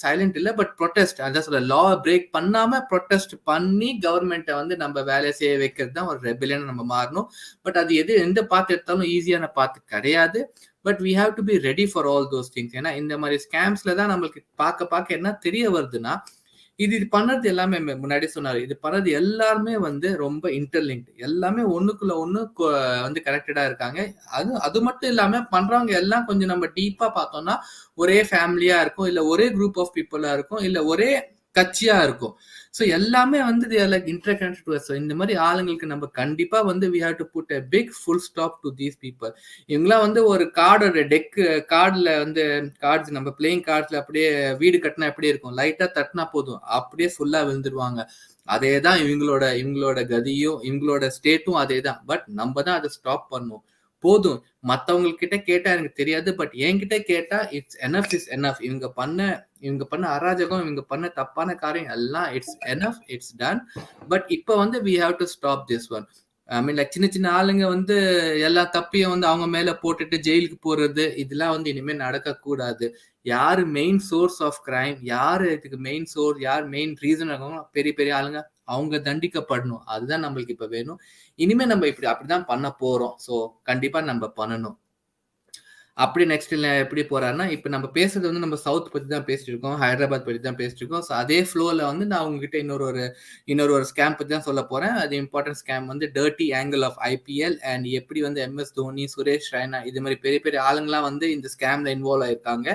சைலண்ட் இல்ல பட் ப்ரொடெஸ்ட், அதான் சொல்ல, லா பிரேக் பண்ணாம ப்ரொடெஸ்ட் பண்ணி கவர்மெண்ட்டை வந்து நம்ம வேலையை செய்ய வைக்கிறது தான் ஒரு ரெபிலியன் நம்ம மாறணும். பட் அது எந்த பாத்து எடுத்தாலும் ஈஸியான பாத்து கிடையாது. But we have to be ready for all those things. ஏன்னா இந்த மாதிரி ஸ்கேம்ஸ்ல தான் நம்மளுக்கு பார்க்க என்ன தெரிய வருதுன்னா, இது பண்ணது எல்லாமே முன்னாடி சொன்னாரு, இது பண்ணது எல்லாருமே வந்து ரொம்ப இன்டர்லிங்க்ட், எல்லாமே ஒண்ணுக்குள்ள ஒண்ணு வந்து கனெக்டடா இருக்காங்க. அது மட்டும் இல்லாம பண்றவங்க எல்லாம் கொஞ்சம் நம்ம டீப்பா பார்த்தோம்னா ஒரே ஃபேமிலியா இருக்கும், இல்ல ஒரே குரூப் ஆஃப் பீப்புளா இருக்கும், இல்ல ஒரே கட்சியா இருக்கும். ஸோ எல்லாமே வந்து they are like interconnected to us. So இந்த மாதிரி ஆளுங்களுக்கு நம்ம கண்டிப்பா வந்து we have to put a big full stop to these people. இவங்களாம் வந்து ஒரு கார்டோட கார்டுல வந்து கார்ட்ஸ், நம்ம பிளேயிங் கார்ட்ஸ்ல அப்படியே வீடு கட்டினா எப்படி இருக்கும், லைட்டா தட்டினா போதும் அப்படியே ஃபுல்லா விழுந்துருவாங்க. அதேதான் இவங்களோட கதியும் இவங்களோட ஸ்டேட்டும் அதே தான். பட் நம்ம தான் அதை ஸ்டாப் பண்ணும். போதும், மத்தவங்க கிட்ட கேட்டா எனக்கு தெரியாது, பட் என்கிட்ட கேட்டா இட்ஸ் எனஃப் இஸ் எனஃப். இவங்க பண்ண அராஜகம், இவங்க பண்ண தப்பான காரியம் எல்லாம் it's enough, it's done. But இப்ப வந்து we have to stop this one. I mean like சின்ன ஆளுங்க வந்து எல்லா தப்பியும் வந்து அவங்க மேல போட்டுட்டு ஜெயிலுக்கு போறது, இதெல்லாம் வந்து இனிமே நடக்க கூடாது. யாரு மெயின் சோர்ஸ் ஆஃப் கிரைம், யாரு இதுக்கு மெயின் சோர்ஸ், யார் மெயின் ரீசன் இருக்காங்களோ பெரிய ஆளுங்க, அவங்க தண்டிக்கப்படணும். அதுதான் நம்மளுக்கு இப்ப வேணும். இனிமே நம்ம அப்படிதான் பண்ண போறோம். ஸோ கண்டிப்பா நம்ம பண்ணணும். அப்படி நெக்ஸ்ட் எப்படி போறாருன்னா, இப்ப நம்ம பேசுறது வந்து நம்ம சவுத் பத்தி தான் பேசிட்டு இருக்கோம், ஹைதராபாத் பத்தி தான் பேசிட்டு இருக்கோம். ஸோ அதே ஃப்ளோல வந்து நான் உங்ககிட்ட இன்னொரு ஸ்கேம் பத்தி தான் சொல்ல போறேன். அது இம்பார்ட்டன்ட் ஸ்கேம் வந்து dirty angle of IPL and எப்படி வந்து MS தோனி, சுரேஷ் ரெய்னா இது மாதிரி பெரிய ஆளுங்களாம் வந்து இந்த ஸ்கேம்ல இன்வால்வ் ஆயிருக்காங்க.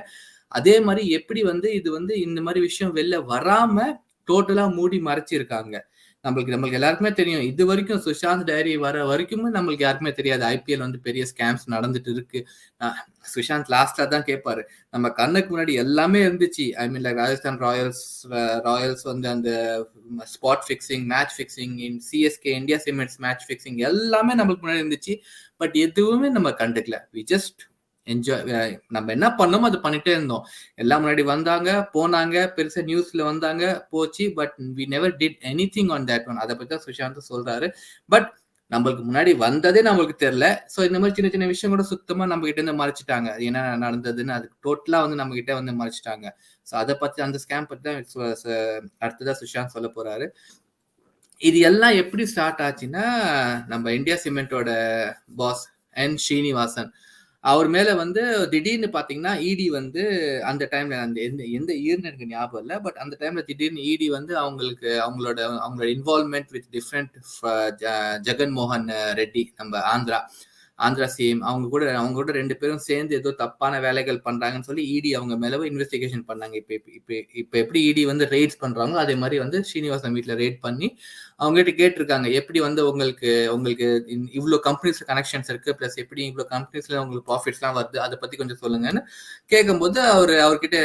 அதே மாதிரி எப்படி வந்து இது வந்து இந்த மாதிரி விஷயம் வெளில வராம டோட்டலா மூடி மறைச்சிருக்காங்க. நம்மளுக்கு எல்லாருக்குமே தெரியும், இது வரைக்கும் சுஷாந்த் டைரி வர வரைக்கும் நம்மளுக்கு யாருக்குமே தெரியாது IPL வந்து பெரிய ஸ்கேம்ஸ் நடந்துட்டு இருக்கு. சுஷாந்த் லாஸ்டா தான் கேட்பாரு, நம்ம கண்ணுக்கு முன்னாடி எல்லாமே இருந்துச்சு. I mean like Rajasthan Royals வந்து அந்த spot fixing, match fixing, CSK India Cements match fixing எல்லாமே நம்மளுக்கு முன்னாடி இருந்துச்சு. பட் எதுவுமே நம்ம கண்டுக்கல. We just enjoy. நம்ம என்ன பண்ணோமோ அது பண்ணிட்டே இருந்தோம். எல்லாம் முன்னாடி வந்தாங்க, போனாங்க, பெருசா நியூஸ்ல வந்தாங்க, போச்சு. But we never did anything on that one. அதை பத்தி தான் சுஷாந்த் சொல்றாரு. பட் நம்மளுக்கு முன்னாடி வந்ததே நம்மளுக்கு தெரியல. ஸோ இந்த மாதிரி சின்ன விஷயம் கூட சுத்தமா நம்ம கிட்ட இருந்து மறைச்சிட்டாங்க. அது என்ன நடந்ததுன்னு அது டோட்டலா வந்து நம்ம கிட்ட வந்து மறைச்சிட்டாங்க. ஸோ அதை பத்தி, அந்த ஸ்கேம் பத்தி தான் அடுத்ததா சுஷாந்த் சொல்ல போறாரு. இது எல்லாம் எப்படி ஸ்டார்ட் ஆச்சுன்னா, நம்ம இந்தியா சிமெண்டோட பாஸ் ஸ்ரீனிவாசன் அவர் மேல வந்து திடீர்னு பாத்தீங்கன்னா இடி வந்து அந்த டைம்ல எந்த இயர்னு எனக்கு ஞாபகம் இல்லை. பட் அந்த டைம்ல திடீர்னு இடி வந்து அவங்களோட involvement with different Jaganmohan Reddy, நம்ம ஆந்திரா சிஎம், அவங்க கூட 2 பேரும் சேர்ந்து ஏதோ தப்பான வேலைகள் பண்றாங்கன்னு சொல்லி இடி அவங்க மேல இன்வெஸ்டிகேஷன் பண்ணாங்க. இப்ப எப்படி இடி வந்து ரெய்ட்ஸ் பண்றாங்களோ அதே மாதிரி வந்து ஸ்ரீனிவாசன் வீட்டுல ரெய்ட் பண்ணி அவங்க கிட்ட கேட்டிருக்காங்க, எப்படி வந்து உங்களுக்கு இவ்வளவு கம்பெனிஸ்ல கனெக்ஷன்ஸ் இருக்கு, பிளஸ் எப்படி இவ்வளவு கம்பெனிஸ்ல உங்களுக்கு ப்ராஃபிட்ஸ் எல்லாம் வருது, அதை பத்தி கொஞ்சம் சொல்லுங்கன்னு கேட்கும்போது அவர்கிட்ட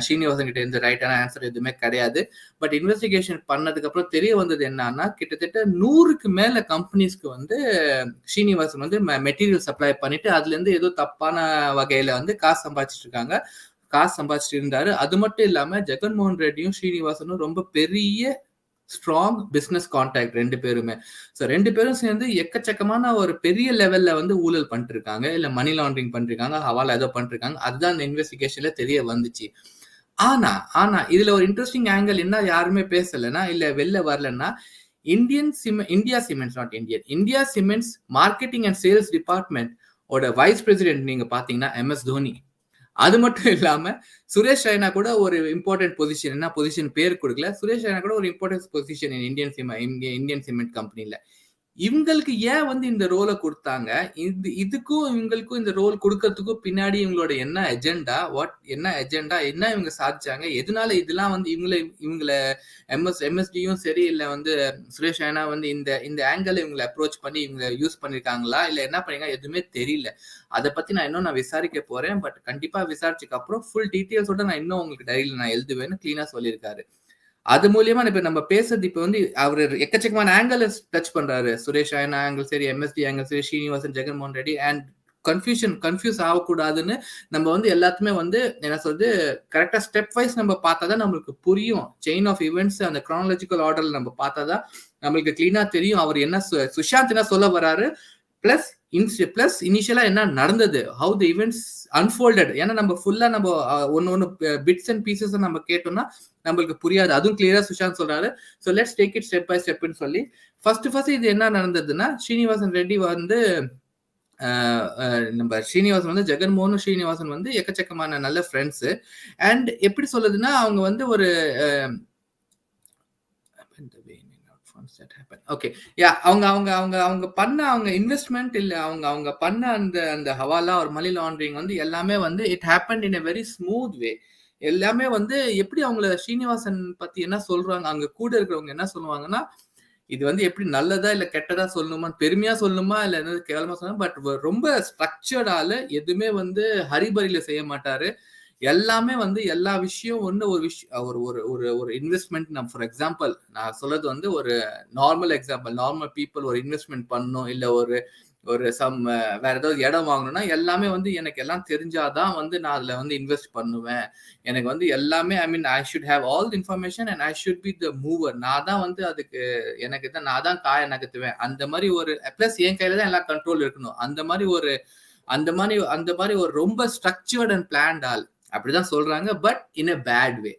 ஸ்ரீனிவாசன் கிட்ட இந்த ரைட்டான ஆன்சர் எதுவுமே கிடையாது. பட் இன்வெஸ்டிகேஷன் பண்ணதுக்கு அப்புறம் தெரிய வந்தது என்னன்னா, கிட்டத்தட்ட 100க்கு மேல கம்பெனிஸ்க்கு வந்து ஸ்ரீனிவாசன் வந்து மெட்டீரியல் சப்ளை பண்ணிட்டு அதுல இருந்து ஏதோ தப்பான வகையில வந்து காசு சம்பாதிச்சுட்டு இருந்தாரு. அது மட்டும் இல்லாம ஜெகன்மோகன் ரெட்டியும் ஸ்ரீனிவாசனும் ரொம்ப பெரிய ஸ்ட்ராங் பிசினஸ் கான்டாக்ட் 2 பேருமே. ஸோ 2 பேரும் சேர்ந்து எக்கச்சக்கமான ஒரு பெரிய லெவல்ல வந்து ஊழல் பண்ணிட்டு இருக்காங்க, இல்ல மணி லாண்டரிங் பண்ணிருக்காங்க, ஹவாலா ஏதோ பண்ணிருக்காங்க. அதுதான் இந்த இன்வெஸ்டிகேஷன்ல தெரிய வந்துச்சு. ஆனா இதுல ஒரு இன்ட்ரெஸ்டிங் ஆங்கிள் என்ன யாருமே பேசலன்னா, இல்ல வெளில வரலன்னா, India cements marketing and sales department ஓட வைஸ் பிரசிடென்ட் நீங்க பாத்தீங்கன்னா MS தோனி. அது மட்டும் இல்லாம சுரேஷ் ரெய்னா கூட ஒரு இம்பார்ட்டன்ட் பொசிஷன், என்ன பொசிஷன் பேர் கொடுக்கல, சுரேஷ் ரெய்னா கூட ஒரு இம்பார்ட்டன்ட் பொசிஷன் இந்தியன் சிமெண்ட் கம்பெனில. இவங்களுக்கு ஏன் வந்து இந்த ரோலை கொடுத்தாங்க? இதுக்கும் இவங்களுக்கும் இந்த ரோல் கொடுக்கறதுக்கும் பின்னாடி இவங்களோட என்ன எஜெண்டா, என்ன இவங்க சாதிச்சாங்க, எதனால இதெல்லாம் வந்து இவங்களை MSDயும் சரி இல்ல வந்து சுரேஷ் ரெய்னா வந்து இந்த ஆங்கிள் இவங்களை அப்ரோச் பண்ணி இவங்க யூஸ் பண்ணிருக்காங்களா, இல்ல என்ன பண்ணீங்க, எதுவுமே தெரியல. அதை பத்தி நான் விசாரிக்க போறேன். பட் கண்டிப்பா விசாரிச்சதுக்கு அப்புறம் ஃபுல் டீட்டெயில்ஸோட நான் இன்னும் உங்களுக்கு டைரியில நான் எழுதுவேன்னு கிளீனா சொல்லியிருக்காரு. அது மூலியமா இப்ப நம்ம பேசுறது இப்ப வந்து அவரு எக்கச்சக்கமான ஆங்கிள் டச் பண்றாரு. சுரேஷ் ரெய்னா ஆங்கிள் சரி, MSD ஆங்கிள் சரி, ஸ்ரீனிவாசன், ஜெகன்மோகன் ரெட்டி அண்ட் கன்ஃபியூஸ் ஆகக்கூடாதுன்னு நம்ம வந்து எல்லாத்துமே வந்து என்ன சொல்றது கரெக்டா ஸ்டெப் வைஸ் நம்ம பார்த்தாதான் நம்மளுக்கு புரியும். செயின் ஆஃப் ஈவெண்ட்ஸ் அந்த கிரானலாஜிக்கல் ஆர்டர்ல நம்ம பார்த்தாதான் நம்மளுக்கு கிளீனா தெரியும் அவர் என்ன சுஷாந்த் என்ன சொல்ல வராரு, பிளஸ் இனிஷியலா என்ன நடந்தது, ஹவு தி ஈவெண்ட்ஸ் அன்ஃபோல்டட். ஏன்னா நம்ம ஃபுல்லா நம்ம ஒன்னு பிட்ஸ் அண்ட் பீசஸ் நம்ம கேட்டோம்னா நம்மளுக்கு புரியாது. அதுவும் கிளியரா சுஷாந்த் சொல்றாரு. So let's take it step by ஸ்டெப்னு சொல்லி ஃபர்ஸ்ட் இது என்ன நடந்ததுன்னா, ஸ்ரீனிவாசன் ரெட்டி வந்து நம்ம ஸ்ரீனிவாசன் வந்து ஜெகன்மோகனும் ஸ்ரீனிவாசன் வந்து எக்கச்சக்கமான நல்ல ஃப்ரெண்ட்ஸ். அண்ட் எப்படி சொல்லுதுன்னா அவங்க வந்து ஒரு ஓகே யா அவங்க பண்ண அவங்க இன்வெஸ்ட்மெண்ட் இல்ல அவங்க பண்ண அந்த ஹவாலா ஒரு மணி லாண்டரிங் வந்து எல்லாமே வந்து it happen in a very smooth way. எல்லாமே வந்து எப்படி அவங்கள ஸ்ரீனிவாசன் பத்தி என்ன சொல்றாங்க, அங்க கூட இருக்கிறவங்க என்ன சொல்லுவாங்கன்னா, இது வந்து எப்படி நல்லதா இல்ல கெட்டதா சொல்லணுமா, பெருமையா சொல்லணுமா இல்ல என்னது கேவலமா சொல்லணும், பட் ரொம்ப ஸ்ட்ரக்சர்டால எதுவுமே வந்து ஹரிபரியில செய்ய மாட்டாரு. எல்லாமே வந்து எல்லா விஷயம் ஒன்று ஒரு விஷயம் ஒரு ஒரு ஒரு ஒரு இன்வெஸ்ட்மெண்ட். நம்ம ஃபார் எக்ஸாம்பிள் நான் சொல்றது வந்து ஒரு நார்மல் எக்ஸாம்பிள், நார்மல் பீப்புள் ஒரு இன்வெஸ்ட்மெண்ட் பண்ணணும் இல்ல ஒரு ஒரு வேற ஏதாவது இடம் வாங்கணும்னா எல்லாமே வந்து எனக்கு எல்லாம் தெரிஞ்சாதான் வந்து நான் அதுல வந்து இன்வெஸ்ட் பண்ணுவேன். எனக்கு வந்து எல்லாமே I mean I should have all the information and I should be the mover. நான் தான் வந்து அதுக்கு எனக்கு தான் நான் தான் காய நகர்த்துவேன். அந்த மாதிரி ஒரு பிளஸ் என் கையில தான் எல்லா கண்ட்ரோல் இருக்கணும். அந்த மாதிரி ஒரு ரொம்ப ஸ்ட்ரக்சர்ட் அண்ட் பிளான்ட் ஆள் அப்படிதான் சொல்றாங்க. But in a bad way.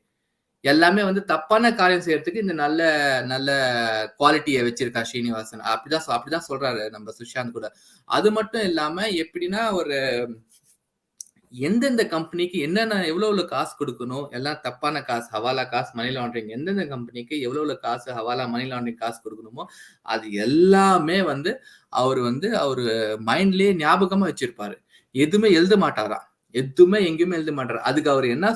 எல்லாமே வந்து தப்பான காரியம் செய்யறதுக்கு இந்த நல்ல நல்ல குவாலிட்டியை வச்சிருக்கா ஸ்ரீனிவாசன். அப்படிதான் சொல்றாரு நம்ம சுஷாந்த் கூட. அது மட்டும் இல்லாம எப்படின்னா ஒரு எந்தெந்த கம்பெனிக்கு என்னென்ன எவ்வளவு காசு கொடுக்கணும், எல்லாம் தப்பான காசு, ஹவாலா காசு, மணி லாண்டரிங், எந்தெந்த கம்பெனிக்கு எவ்வளவு காசு ஹவாலா மணி லாண்டரிங் காசு கொடுக்கணுமோ அது எல்லாமே வந்து அவரு மைண்ட்லயே ஞாபகமா வச்சிருப்பாரு. எதுவுமே எழுத மாட்டாராம். எதுவுமே எங்கேயுமே எழுத மாட்டாரு. அதுக்கு அவர் என்ன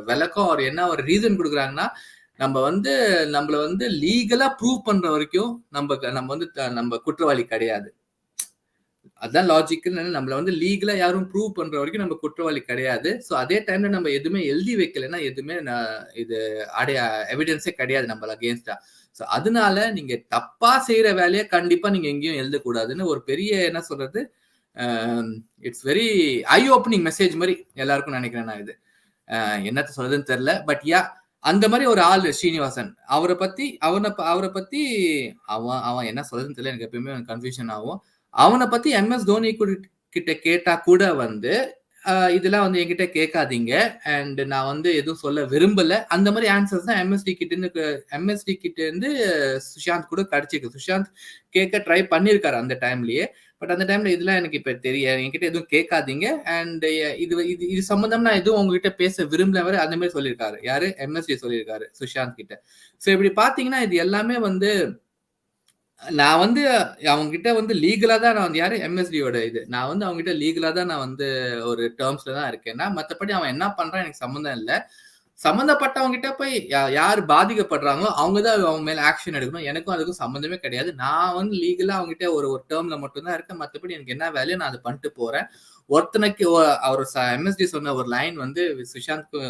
விளக்கம், அவர் என்ன ஒரு ரீசன் கொடுக்குறாங்கன்னா, நம்மள வந்து லீகலா ப்ரூவ் பண்ற வரைக்கும் நம்ம குற்றவாளி கிடையாது. அதான் லாஜிக். நம்மள வந்து லீகலா யாரும் ப்ரூவ் பண்ற வரைக்கும் நம்ம குற்றவாளி கிடையாது. ஸோ அதே டைம்ல நம்ம எதுவுமே எழுதி வைக்கலன்னா எதுவுமே இது எவிடன்ஸே கிடையாது நம்மள அகேன்ஸ்டா. ஸோ அதனால நீங்க தப்பா செய்யற வேலையை கண்டிப்பா நீங்க எங்கேயும் எழுதக்கூடாதுன்னு ஒரு பெரிய என்ன சொல்றது it's very I opening message மாதிரி எல்லாருக்கும் நினைக்கிறேன் நான். இது என்னத்த சொல்றதுன்னு தெரியல. பட் யா அந்த மாதிரி ஒரு ஆள் ஸ்ரீனிவாசன். அவரை பத்தி அவன் என்ன சொல்றதுன்னு தெரியல. எனக்கு எப்பயுமே கன்ஃபியூஷன் ஆகும். அவனை பத்தி MS தோனி கிட்ட கேட்டா கூட வந்து இதெல்லாம் வந்து என்கிட்ட கேட்காதீங்க அண்ட் நான் வந்து எதுவும் சொல்ல விரும்பல. அந்த மாதிரி ஆன்சர்ஸ் தான் MSD கிட்ட இருந்து சுஷாந்த் கூட கிடைச்சிருக்கு. சுஷாந்த் கேட்க ட்ரை பண்ணிருக்காரு அந்த டைம்லயே. பட் அந்த டைம்ல இதெல்லாம் எனக்கு இப்ப தெரியும், என்கிட்ட எதுவும் கேட்காதீங்க அண்ட் இது சம்பந்தம் நான் எதுவும் உங்ககிட்ட பேச விரும்பல வரை அந்த மாதிரி சொல்லியிருக்காரு. யாரு? MSD சொல்லியிருக்காரு சுஷாந்த் கிட்ட. சோ இப்படி பாத்தீங்கன்னா இது எல்லாமே வந்து நான் வந்து அவங்க கிட்ட வந்து லீகலா தான் நான் வந்து யாரு MSDயோட இது நான் வந்து அவங்க கிட்ட லீகலா தான் நான் வந்து ஒரு டேர்ம்ஸ்ல தான் இருக்கேன்னா, மத்தபடி அவன் என்ன பண்றான் எனக்கு சம்மந்தம் இல்லை. சம்மந்தப்பட்டவங்க கிட்ட போய் யார் பாதிக்கப்படுறாங்களோ அவங்கதான் அவங்க மேல ஆக்ஷன் எடுக்கணும். எனக்கும் அதுக்கும் சம்மந்தமே கிடையாது. நான் வந்து லீகலா அவங்க கிட்ட ஒரு டேர்ம்ல மட்டும்தான் இருக்கேன். மத்தபடி எனக்கு என்ன வேலையோ நான் அதை பண்ணிட்டு போறேன். ஒருத்தனுக்கு அவர் MSD சொன்ன ஒரு லைன் வந்து சுஷாந்த்க்கு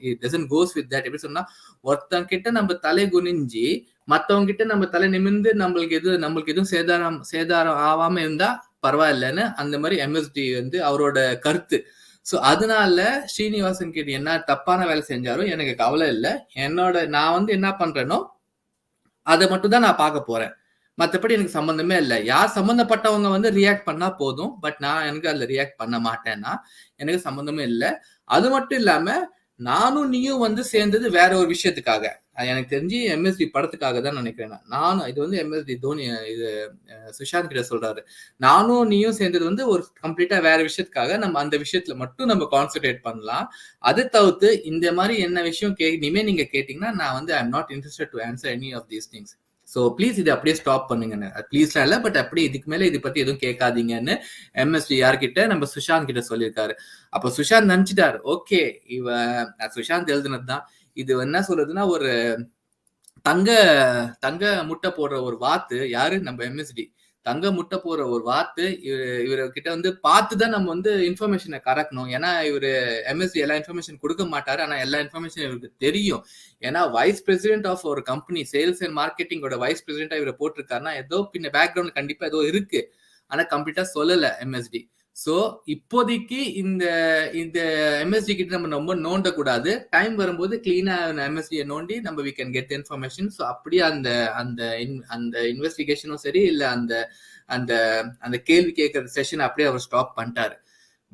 it doesn't goes with that. எப்படி சொன்னா, ஒருத்தன் கிட்ட நம்ம தலை குனிஞ்சி மத்தவங்க கிட்ட நம்ம தலை நிமிர்ந்து நம்மளுக்கு எதுவும் சேதாரம் ஆகாம இருந்தா பரவாயில்லன்னு அந்த மாதிரி MSD வந்து அவரோட கருத்து. சோ அதனால ஸ்ரீனிவாசன் கிட்ட என்ன தப்பான வேலை செஞ்சாலும் எனக்கு கவலை இல்லை. நான் வந்து என்ன பண்றேனோ அதை மட்டும் தான் நான் பார்க்க போறேன். மற்றபடி எனக்கு சம்பந்தமே இல்லை. யார் சம்பந்தப்பட்டவங்க வந்து ரியாக்ட் பண்ணா போதும். பட் நான் எனக்கு அதுல ரியாக்ட் பண்ண மாட்டேன்னா எனக்கு சம்பந்தமே இல்லை. அது மட்டும் இல்லாம நானும் நீயும் வந்து சேர்ந்தது வேற ஒரு விஷயத்துக்காக. எனக்கு தெரிஞ்சு MSD படத்துக்காக தான் நினைக்கிறேன். நானும் இது வந்து MSD தோனி இது சுஷாந்த் கிட்ட சொல்றாரு. நானும் நீயும் சேர்ந்தது வந்து ஒரு கம்ப்ளீட்டா வேற விஷயத்துக்காக. நம்ம அந்த விஷயத்துல மட்டும் நம்ம கான்சென்ட்ரேட் பண்ணலாம். அதை தவிர்த்து இந்த மாதிரி என்ன விஷயம் இனிமே நீங்க கேட்டீங்கன்னா நான் வந்து I am not interested to answer any of these things. So please இது அப்படியே ஸ்டாப் பண்ணுங்க. ப்ளீஸ்லாம் இல்லை, பட் அப்படியே இதுக்கு மேலே இதை பத்தி எதுவும் கேட்காதீங்கன்னு MSD யார்கிட்ட நம்ம சுஷாந்த் கிட்ட சொல்லியிருக்காரு. அப்போ சுஷாந்த் நினைச்சிட்டாரு, ஓகே சுஷாந்த் எழுதுனதுதான் இது. என்ன சொல்றதுன்னா, ஒரு தங்க முட்டை போடுற ஒரு வாத்து யாரு? நம்ம MSD. தங்க முட்டை போடுற ஒரு வாத்து இவர்கிட்ட வந்து பார்த்துதான் நம்ம வந்து இன்ஃபர்மேஷனை கறக்கணும். ஏன்னா MSD எல்லா இன்ஃபர்மேஷன் கொடுக்க மாட்டாரு. ஆனா எல்லா இன்ஃபர்மேஷன் இவருக்கு தெரியும். ஏன்னா வைஸ் பிரசிடென்ட் ஆஃப் ஒரு கம்பெனி சேல்ஸ் அண்ட் மார்க்கெட்டிங்கோட வைஸ் பிரசிடென்டா இவரை போட்டிருக்காருன்னா ஏதோ பின்ன பேக்ரவுண்ட் கண்டிப்பா ஏதோ இருக்கு. ஆனா கம்ப்ளீட்டா சொல்லல MSD. ஸோ இப்போதைக்கு இந்த இந்த எம்எஸ்டி கிட்ட நம்ம ரொம்ப நோண்ட கூடாது. டைம் வரும்போது கிளீனா எம்எஸ்டியை நோண்டி நம்ம we can get information. So அப்படியே அந்த அந்த அந்த இன்வெஸ்டிகேஷனும் சரி, இல்லை அந்த அந்த அந்த கேள்வி கேட்கற செஷன் அப்படியே அவர் ஸ்டாப் பண்ணிட்டாரு.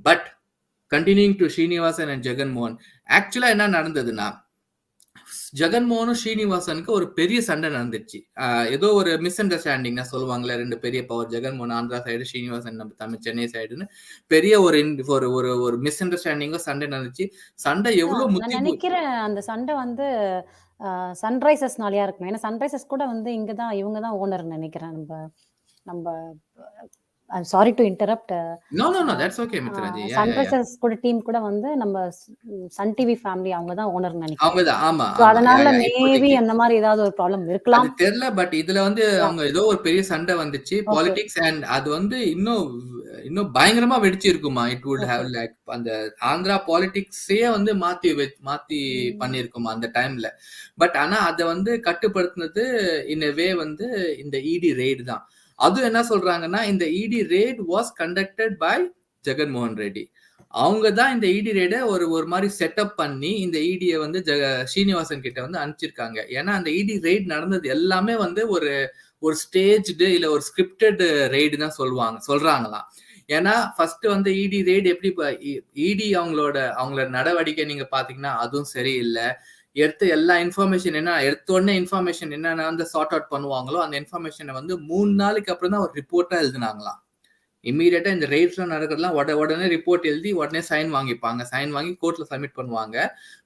But continuing to Srinivasan and Jaganmohan, ஆக்சுவலா என்ன நடந்ததுன்னா, ஜெகன்மோகனும் ஸ்ரீனிவாசனுக்கு ஒரு பெரிய சண்டை நடந்துச்சு. ஏதோ ஒரு மிஸ் அண்டர்ஸ்டாண்டிங் சொல்லுவாங்களே, ரெண்டு பெரிய பவர், ஜெகன்மோகன் ஆந்திரா சைடு, ஸ்ரீனிவாசன் நம்ம தமிழ் சென்னை சைடுன்னு பெரிய ஒரு ஒரு ஒரு மிஸ் அண்டர்ஸ்டாண்டிங்கோ சண்டை நடந்துச்சு. சண்டை எவ்வளவு முத்தி நினைக்கிறேன் அந்த சண்டை வந்து சன்ரைசர்ஸ்னாலயா இருக்கும். ஏன்னா சன்ரைசர்ஸ் கூட வந்து இங்கதான் இவங்க தான் ஓனர் நினைக்கிறேன். நம்ம I'm sorry to interrupt. No, that's okay, Mithraji. Sunrisers கூட டீம் கூட வந்து நம்ம சன் டிவி ஃபேமிலி அவங்க தான் ஓனர் நினைக்கிறேன். அவங்க தான், ஆமா. அதனால மேபி அந்த மாதிரி ஏதாவது ஒரு ப்ராப்ளம் இருக்கலாம், தெரியல. பட் இதுல வந்து அவங்க ஏதோ ஒரு பெரிய சண்டை வந்துச்சு, பாலிடிக்ஸ். அண்ட் அது வந்து இன்னும் பயங்கரமா வெடிச்சு இருக்குமா. இட் வுட் ஹேவ் லைக் அந்த ஆந்திரா பாலிடிக்ஸே வந்து மாத்தி பண்ணிருக்குமா அந்த டைம்ல. பட் ஆனா அதை வந்து கட்டுப்படுத்தினது இன் வே வந்து இந்த இடி ரெய்டு தான். அது என்ன சொல்றாங்கன்னா, இந்த ED raid was conducted by Jaganmohan Reddy. அவங்க தான் இந்த இடி ரெய்டை ஒரு மாதிரி செட்டப் பண்ணி இந்த இடியை வந்து ஸ்ரீனிவாசன் கிட்ட வந்து அனுப்பிச்சிருக்காங்க. ஏன்னா அந்த இடி ரெய்ட் நடந்தது எல்லாமே வந்து ஒரு ஸ்டேஜ்டு இல்ல ஒரு ஸ்கிரிப்டட் ரெய்டு தான் சொல்றாங்களாம். ஏன்னா ஃபர்ஸ்ட் வந்து இடி ரெய்டு எப்படி இடி அவங்களோட நடவடிக்கை நீங்க பாத்தீங்கன்னா அதுவும் சரியில்லை. எடுத்த எல்லா இன்ஃபர்மேஷன் எடுத்த உடனே இன்ஃபர்மேஷன் என்னென்ன வந்து சார்ட் அவுட் பண்ணுவாங்களோ அந்த இன்ஃபர்மேஷனை வந்து 3 நாளைக்கு அப்புறம் தான் ஒரு ரிப்போர்ட்டா எழுதினாங்களாம். இம்மீடியட்டா இந்த ரெய்ட்ஸ்லாம் நடக்கிறதுலாம் உடனே ரிப்போர்ட் எழுதி உடனே சைன் வாங்கிப்பாங்க. சைன் வாங்கி கோர்ட்ல சப்மிட் பண்ணுவாங்க.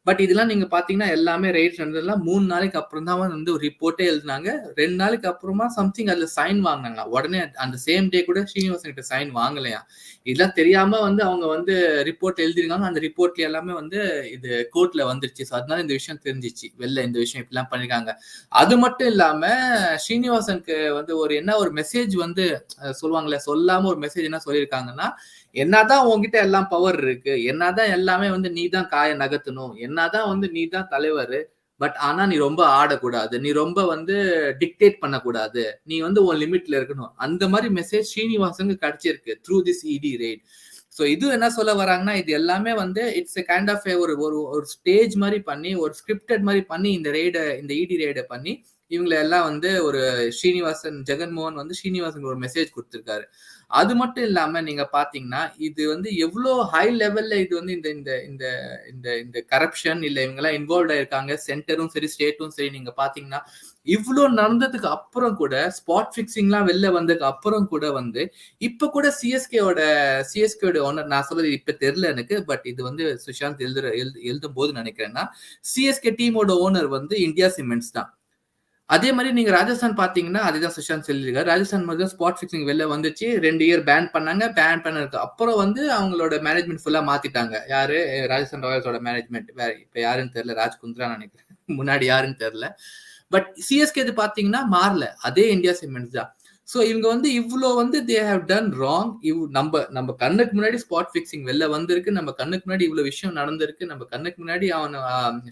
பட் இதெல்லாம் நீங்க பாத்தீங்கன்னா எல்லாமே ரெய்ட்ஸ் நடந்ததெல்லாம் 3 நாளைக்கு அப்புறம் தான் வந்து ஒரு ரிப்போர்ட்டே எழுதினாங்க. 2 நாளைக்கு அப்புறமா சம்திங் அதுல சைன் வாங்கினாங்க. உடனே அந்த சேம் டே கூட ஸ்ரீனிவாசன் கிட்ட சைன் வாங்கலையா. இதெல்லாம் தெரியாம வந்து அவங்க வந்து ரிப்போர்ட் எழுதிருக்காங்க. அந்த ரிப்போர்ட்ல எல்லாமே வந்து இது கோர்ட்ல வந்துருச்சு. ஸோ அதனால இந்த விஷயம் தெரிஞ்சிச்சு, வெளில இந்த விஷயம் இப்படிலாம் பண்ணிருக்காங்க. அது மட்டும் இல்லாம ஸ்ரீனிவாசனுக்கு வந்து ஒரு மெசேஜ் வந்து சொல்லுவாங்களே, சொல்லாம ஒரு மெசேஜ் என்ன சொல்லியிருக்காங்கன்னா, என்னதான் உங்ககிட்ட எல்லாம் பவர் இருக்கு, என்னதான் எல்லாமே வந்து நீ தான் காய நகர்த்தணும், என்னதான் வந்து நீ தான் தலைவர், பட் ஆனா நீ ரொம்ப ஆடக்கூடாது, நீ ரொம்ப வந்து டிக்டேட் பண்ணக்கூடாது, நீ வந்து உன் லிமிட்ல இருக்கணும். அந்த மாதிரி மெசேஜ் ஸ்ரீனிவாசனுக்கு கிடைச்சிருக்கு த்ரூ திஸ் இடி ரெய்ட். ஸோ இது என்ன சொல்ல வராங்கன்னா, இது எல்லாமே வந்து இட்ஸ் எ கைண்ட் ஆஃப் ஒரு ஸ்டேஜ் மாதிரி பண்ணி, ஒரு ஸ்கிரிப்டட் மாதிரி பண்ணி இந்த இடி ரெய்டை பண்ணி இவங்களை எல்லாம் வந்து ஒரு ஜெகன்மோகன் வந்து ஸ்ரீனிவாசன் ஒரு மெசேஜ் கொடுத்திருக்காரு. அது மட்டும் இல்லாம நீங்க பாத்தீங்கன்னா இது வந்து எவ்வளவு ஹை லெவல்ல இது வந்து இந்த இந்த இந்த இந்த இந்த கரப்ஷன் இல்ல இவங்க எல்லாம் இன்வால்வ் ஆயிருக்காங்க, சென்டரும் சரி ஸ்டேட்டும் சரி. நீங்க பாத்தீங்கன்னா இவ்வளவு நடந்ததுக்கு அப்புறம் கூட, ஸ்பாட் பிக்சிங் எல்லாம் வெளில வந்ததுக்கு அப்புறம் கூட வந்து இப்ப கூட சிஎஸ்கேயோட ஓனர், நான் சொல்றது இப்ப தெரியல எனக்கு, பட் இது வந்து சுஷாந்த் எழுதும் போது நினைக்கிறேன்னா சிஎஸ்கே டீமோட ஓனர் வந்து இந்தியா சிமெண்ட்ஸ் தான். அதே மாதிரி நீங்க ராஜஸ்தான் பாத்தீங்கன்னா அதுதான் சுஷாந்த் சொல்லியிருக்காரு. ராஜஸ்தான் மாதிரி ஸ்பாட் பிக்சிங் வெளில வந்துச்சு, 2 இயர் பேன் பண்ணாங்க. பேன் பண்ணதுக்கு அப்புறம் வந்து அவங்களோட மேனேஜ்மெண்ட் ஃபுல்லா மாத்திட்டாங்க. யாரு? ராஜஸ்தான் ராயல்ஸோட மேனேஜ்மெண்ட். வேற இப்ப யாருன்னு தெரியல, ராஜ்குந்த்ரா நினைக்கிறேன், முன்னாடி யாருன்னு தெரியல. பட் சிஎஸ்கே இது பாத்தீங்கன்னா மாறல, அதே இந்தியா சிமெண்ட்ஸ் தான். ஸோ இவங்க வந்து இவ்வளோ வந்து தே ஹேவ் டன் ராங். நம்ம கண்ணுக்கு முன்னாடி ஸ்பாட் பிக்சிங் வெளில வந்திருக்கு, நம்ம கண்ணுக்கு முன்னாடி இவ்வளவு விஷயம் நடந்திருக்கு, நம்ம கண்ணுக்கு முன்னாடி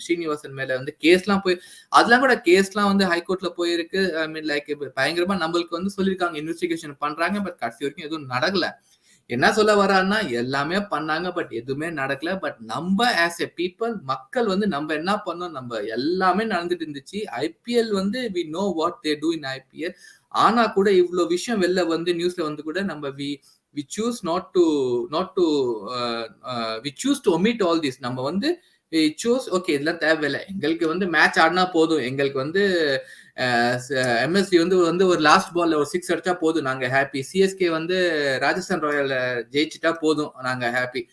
ஸ்ரீனிவாசன் மேல வந்து கேஸ்லாம் அதெல்லாம் கூட கேஸ்லாம் வந்து ஹைகோர்ட்ல போயிருக்கு. ஐ மீன் லைக் பயங்கரமா நம்மளுக்கு வந்து சொல்லியிருக்காங்க, இன்வெஸ்டிகேஷன் பண்றாங்க. பட் கடைசி வரைக்கும் எதுவும் நடக்கல. என்ன சொல்ல வரான்னா, எல்லாமே பண்ணாங்க பட் எதுவுமே நடக்கல. பட் நம்ம ஆஸ் எ பீப்புள், மக்கள் வந்து நம்ம என்ன பண்ணோம், நம்ம எல்லாமே நடந்துட்டு இருந்துச்சு. ஐபிஎல் வந்து we know what they do in IPL. ஆனா கூட இவ்வளவு விஷயம் வெளில வந்து நியூஸ்ல வந்து கூட நம்ம we choose to omit all this. நம்ம வந்து we choose okay இதெல்லாம் தேவையில்லை, எங்களுக்கு வந்து மேட்ச் ஆடினா போதும், எங்களுக்கு வந்து எம்எஸ்டி வந்து ஒரு லாஸ்ட் பால்ல ஒரு 6 அடிச்சா போதும், நாங்க ஹாப்பி. சிஎஸ்கே வந்து ராஜஸ்தான் ராயல் ஜெயிச்சுட்டா போதும், நாங்க ஹாப்பி.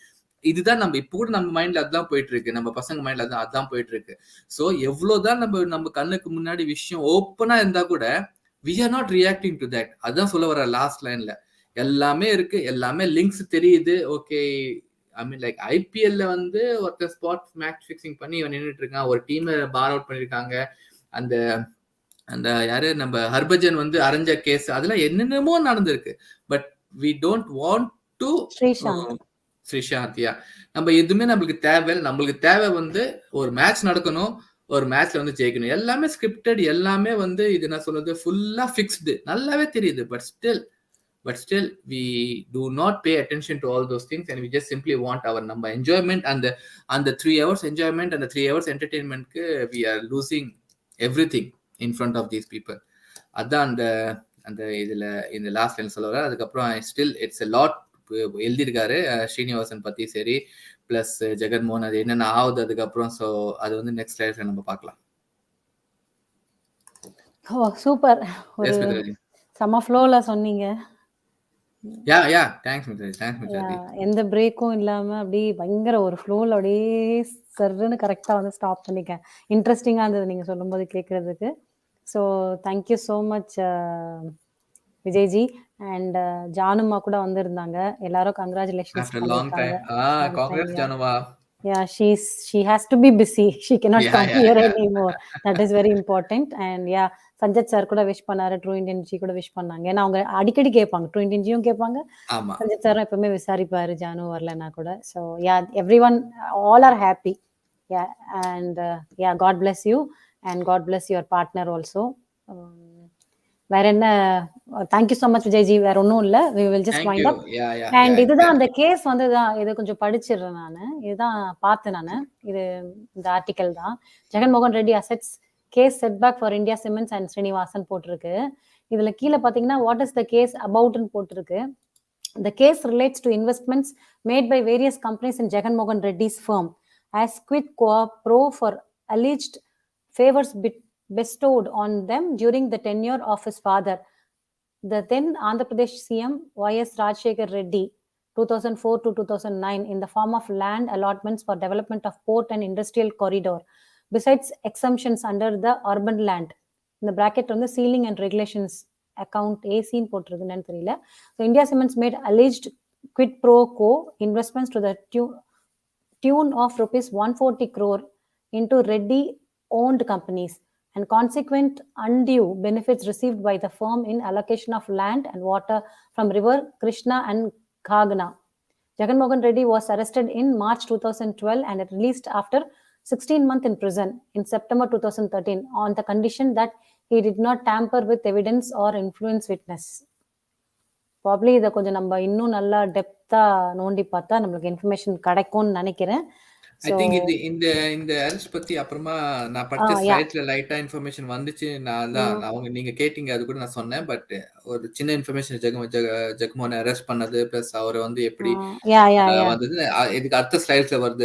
இதுதான் நம்ம இப்ப கூட நம்ம மைண்ட்ல அதுதான் போயிட்டு இருக்கு, நம்ம பசங்க மைண்ட்ல அதான் போயிட்டு இருக்கு. சோ எவ்வளவுதான் நம்ம கண்ணுக்கு முன்னாடி விஷயம் ஓப்பனா இருந்தா கூட we are not reacting to that. அதான் சொல்ல வர லாஸ்ட் லைன்ல. எல்லாமே இருக்கு, எல்லாமே லிங்க்ஸ் தெரியுது. ஓகே, ஐ மீன் லைக் ஐபிஎல்ல வந்து ஒருத்தர் ஸ்பாட் மேட்ச் ஃபிக்சிங் பண்ணி நின்றுட்டு இருக்கான், ஒரு டீம் பார் அவுட் பண்ணிருக்காங்க. அந்த யாரு நம்ம ஹர்பஜன் வந்து அரைஞ்ச கேஸ், அதெல்லாம் என்னென்னமோ நடந்திருக்கு. But we don't want to ஸ்ரீசாந்தியா நம்ம எதுவுமே நம்மளுக்கு தேவை. நம்மளுக்கு தேவை வந்து ஒரு மேட்ச் நடக்கணும், ஒரு மேட்ச்ல வந்து ஜெயிக்கணும். எல்லாமே ஸ்கிரிப்டட், எல்லாமே வந்து இது என்ன சொல்றது ஃபுல்லா ஃபிக்ஸ்டு, நல்லாவே தெரியுது. But still but still we do not pay attention to all those things, and we just simply want our number enjoyment, and the 3 hours enjoyment and the 3 hours entertainment we are losing everything in front of these people. அதான் அந்த அந்த இதுல இந்த last line சொல்ல வர. அதுக்கப்புறம் still it's a lot எழுதியிருக்காரு ஸ்ரீனிவாசன் பத்தி சரி, பிளஸ் ஜெகன்மோகன் அது என்னென்ன ஆகுது அதுக்கப்புறம். ஸோ அது வந்து நெக்ஸ்ட் லைஃப்ல நம்ம பார்க்கலாம். ஓ சூப்பர், ஒரு செம ஃப்ளோல சொன்னீங்க. Yeah thanks மித்ராஜி. எந்த பிரேக்கும் இல்லாம அப்படியே பயங்கர ஒரு ஃப்ளோல அப்படியே சர்ன்னு கரெக்டா வந்து ஸ்டாப் பண்ணிக்க. இன்ட்ரெஸ்டிங்கா இருந்தது நீங்க சொல்லும்போது கேட்கறதுக்கு. So thank you so much Vijayji. And ஜானுமா கூட வந்திருந்தாங்க. எல்லாரும் கங்க்ராச்சுலேஷன்ஸ் பண்ணிருக்காங்க. Yeah, she has to be busy. She cannot come here anymore. That is very important. And yeah, Sanjat sir கூட விஷ் பண்ணாரு, ட்ரூ இண்டியன் ஜி கூட விஷ் பண்ணாங்க. ஏன்னா அவங்க அடிக்கடி கேட்பாங்க, ட்ரூ இண்டியன் ஜியும் கேட்பாங்க, சஞ்சத் சாரும் எப்பவுமே விசாரிப்பாரு ஜானு வரலன்னா கூட. So yeah, everyone all are happy. Yeah, and yeah, God bless you and God bless your partner also. வேற என்ன, தேங்க்யூ ஸோ மச் விஜய்ஜி. வேற ஒன்றும் இல்லை, we will just wind up. And இதுதான் அந்த கேஸ் வந்து தான், இதை கொஞ்சம் படிச்சிடுறேன் நான். இதுதான் பார்த்தேன் நான், இது இந்த ஆர்டிக்கல் தான். Jaganmohan Reddy assets case setback for India Cements and Srinivasan போட்டிருக்கு. இதுல கீழே பார்த்தீங்கன்னா வாட் இஸ் த கேஸ் அபவுட்னு போட்டிருக்கு. The case relates to investments made by various companies in Jaganmohan Reddy's firm as quid pro for alleged favors bestowed on them during the tenure of his father, the then Andhra Pradesh CM Y.S. Rajshekhar Reddy, 2004 to 2009, in the form of land allotments for development of port and industrial corridor, besides exemptions under the urban land. In the bracket on the ceiling and regulations account AC போட்டிருக்குன்னு தெரியல. So India Cements made alleged quid pro quo investments to the tune of rupees 140 crore into Reddy owned companies, and consequent undue benefits received by the firm in allocation of land and water from river Krishna and Ghagna. Jaganmohan Reddy was arrested in March 2012 and released after 16 months in prison in September 2013 on the condition that he did not tamper with evidence or influence witness. Probably இதை கொஞ்சம் நம்ம இன்னும் நல்லா டெப்தா நோண்டி பார்த்தா நம்மளுக்கு information கிடைக்கும்னு நினைக்கிறேன். I think இந்த அரெஸ்ட் பத்தி அப்புறமா நான் படிச்ச சைட்ல லைட்டா இன்ஃபர்மேஷன் வந்துச்சு. அவங்க நீங்க கேட்டீங்க, அது கூட நான் சொன்னேன். பட் ஒரு சின்ன இன்ஃபர்மேஷன், ஜெகமோகனை அரெஸ்ட் பண்ணது பிளஸ் அவரை வந்து எப்படி வந்தது, இதுக்கு அடுத்த ஸ்லைட்ஸ்ல வருது,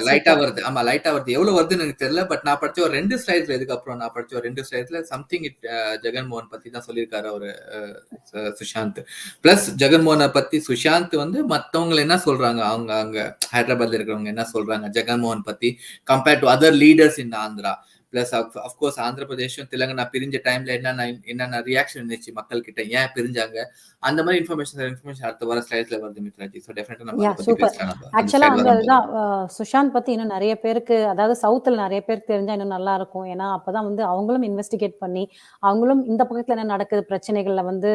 லைட்டா வருது. ஆமா, லைட்டா வருது. எவ்வளவு வருதுன்னு எனக்கு தெரியல. பட் நான் படிச்ச ஒரு 2 ஸ்லைட்ஸ்ல, இதுக்கு அப்புறம் நான் படிச்ச ஒரு 2 ஸ்லைட்ஸ்ல சம்திங் ஜெகன்மோகன் பத்தி தான் சொல்லியிருக்காரு அவரு சுஷாந்த். பிளஸ் ஜெகன்மோகனை பத்தி சுஷாந்த் வந்து மத்தவங்க என்ன சொல்றாங்க, அவங்க அங்க ஹைதராபாத்ல இருக்கிறவங்க என்ன சொல்றாங்க ஜெகன்மோகன் பத்தி compared to other leaders in Andhra. Plus of course Andhra பிரதேஷும் தெலுங்கானா பிரிஞ்ச டைம்ல என்னென்ன ரியாக்ஷன் இருந்துச்சு மக்கள் கிட்ட, ஏன் பிரிஞ்சாங்க, அந்த மாதிரி இன்ஃபர்மேஷன் அடுத்த வர ஸ்லைட்ஸ்ல வருது மித்ராஜி. சோ டெஃபினட்டா நம்ம அதை பத்தி பேசலாம். ஆக்சுவலா அதுதான் சுஷாந்த் பத்தி இன்னும் நிறைய பேருக்கு, அதாவது சவுத்துல நிறைய பேருக்கு தெரிஞ்சா இன்னும் நல்லா இருக்கும். ஏன்னா அப்பதான் வந்து அவங்களும் இன்வெஸ்டிகேட் பண்ணி அவங்களும் இந்த பக்கத்துல என்ன நடக்குது பிரச்சனைகள்ல வந்து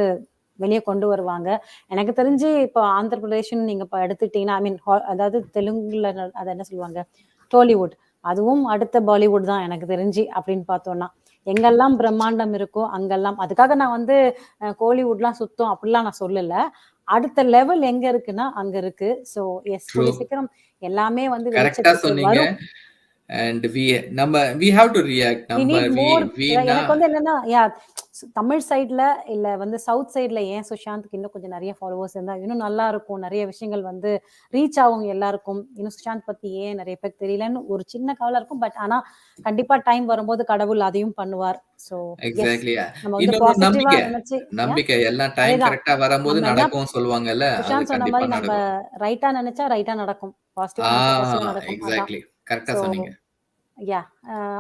வெளியே கொண்டு வருவாங்க. எனக்கு தெரிஞ்சு இப்போ ஆந்திர பிரதேஷ்னு நீங்க இப்போ எடுத்துக்கிட்டீங்கன்னா, ஐ மீன் அதாவது தெலுங்குல அதை என்ன சொல்லுவாங்க, டோலிவுட், அதுவும் அடுத்த பாலிவுட் தான் எனக்கு தெரிஞ்சு. அப்படின்னு பார்த்தோம்னா எங்கெல்லாம் பிரம்மாண்டம் இருக்கோ அங்கெல்லாம், அதுக்காக நான் வந்து கோலிவுட்லாம் சுத்தம் அப்படிலாம் நான் சொல்லல, அடுத்த லெவல் எங்க இருக்குன்னா அங்க இருக்கு. ஸோ எஸ், சீக்கிரம் எல்லாமே வந்து வரும். And we have to react. எனக்கு வந்து என்னன்னா, தமிழ் சைட்ல இல்ல வந்து சவுத் சைட்ல ஏன் சுஷாந்த்க்கு இன்னும் கொஞ்சம் நிறைய ஃபாலோவர்ஸ் இருந்தா இன்னும் நல்லா இருக்கும், நிறைய விஷயங்கள் வந்து ரீச் ஆகும் எல்லாருக்கும். இன்னும் சுஷாந்த் பத்தி ஏன் நிறைய பேர் தெரியலன்னு ஒரு சின்ன கவலை இருக்கும். பட் ஆனா கண்டிப்பா டைம் வரும்போது கடவுள் அதையும் பண்ணுவார். சோ எக்ஸாக்ட்லி, நம்ம வந்து பாசிட்டிவா நினைச்சு, நம்பிக்கை எல்லாம் டைம் கரெக்ட்டா வரும்போது நடக்கும் சொல்வாங்கல்ல. சுஷாந்த் சொன்ன மாதிரி நம்ம ரைட்டா நினைச்சா ரைட்டா நடக்கும், பாசிட்டிவா நடக்கும். எக்ஸாக்ட்லி, கரெக்ட்டா சொன்னீங்க. Yeah,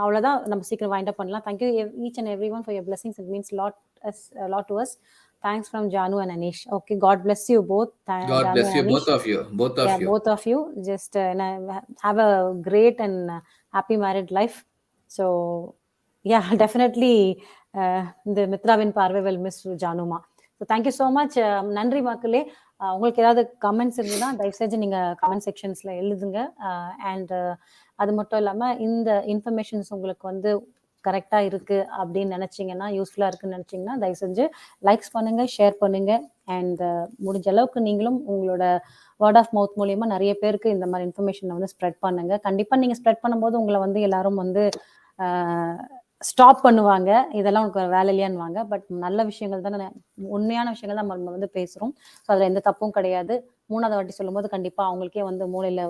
அவ்வளவுதான். நம்ம சீக்கிரம் வைண்ட் அப் பண்ணலாம். Thank you each and everyone for your blessings. It means a lot to us. Thanks from Janu and Anish. Okay, God bless you both. God bless you, both of you. Both of you. Just have a great and happy married life. So yeah, definitely the Mithravin paarvai will miss Januma. So thank you so much. நன்றி மக்களே. உங்களுக்கு ஏதாவது comments இருந்ததுன்னா தயவு செஞ்சு நீங்க comment செக்ஷன்ஸ்ல எழுதுங்க. And அது மட்டும் இல்லாம இந்த இன்ஃபர்மேஷன்ஸ் உங்களுக்கு வந்து கரெக்டாக இருக்குது அப்படின்னு நினச்சிங்கன்னா, யூஸ்ஃபுல்லாக இருக்குன்னு நினச்சிங்கன்னா, தயவு செஞ்சு லைக்ஸ் பண்ணுங்கள், ஷேர் பண்ணுங்கள். அண்ட் முடிஞ்ச அளவுக்கு நீங்களும் உங்களோட வேர்ட் ஆஃப் மவுத் மூலியமா நிறைய பேருக்கு இந்த மாதிரி இன்ஃபர்மேஷனை வந்து ஸ்ப்ரெட் பண்ணுங்க. கண்டிப்பாக நீங்கள் ஸ்ப்ரெட் பண்ணும்போது உங்களை வந்து எல்லாரும் வந்து ஸ்டாப் பண்ணுவாங்க, இதெல்லாம் உங்களுக்கு வேலை இல்லையான்னுவாங்க. பட் நல்ல விஷயங்கள் தானே, உண்மையான விஷயங்கள் தான் நம்ம வந்து பேசுகிறோம். ஸோ அதில் எந்த தப்பும் கிடையாது. 3வது வாட்டி சொல்லும்போது கண்டிப்பாக அவங்களுக்கே வந்து மூளையில்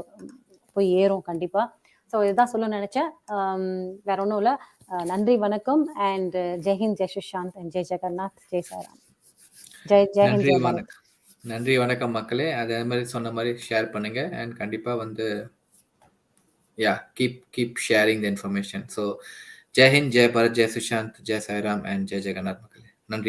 போய் ஏறும் கண்டிப்பாக. ஸோ இதுதான் சொல்ல நினச்சேன். வேற ஒன்றும் இல்லை. நன்றி, வணக்கம். And Jai Hind, Jai Sushant, and Jai Jagannath, Jai Sairam. ஜெய்ஹிந்த், ஜெய் பாரத். நன்றி, வணக்கம் மக்களே. அதே மாதிரி சொன்ன மாதிரி ஷேர் பண்ணுங்க. அண்ட் கண்டிப்பாக வந்து keep sharing the information. So Jai Hind, Jai Bharat, Jai Sushant, Jai Sai Ram, and Jai Jagannath.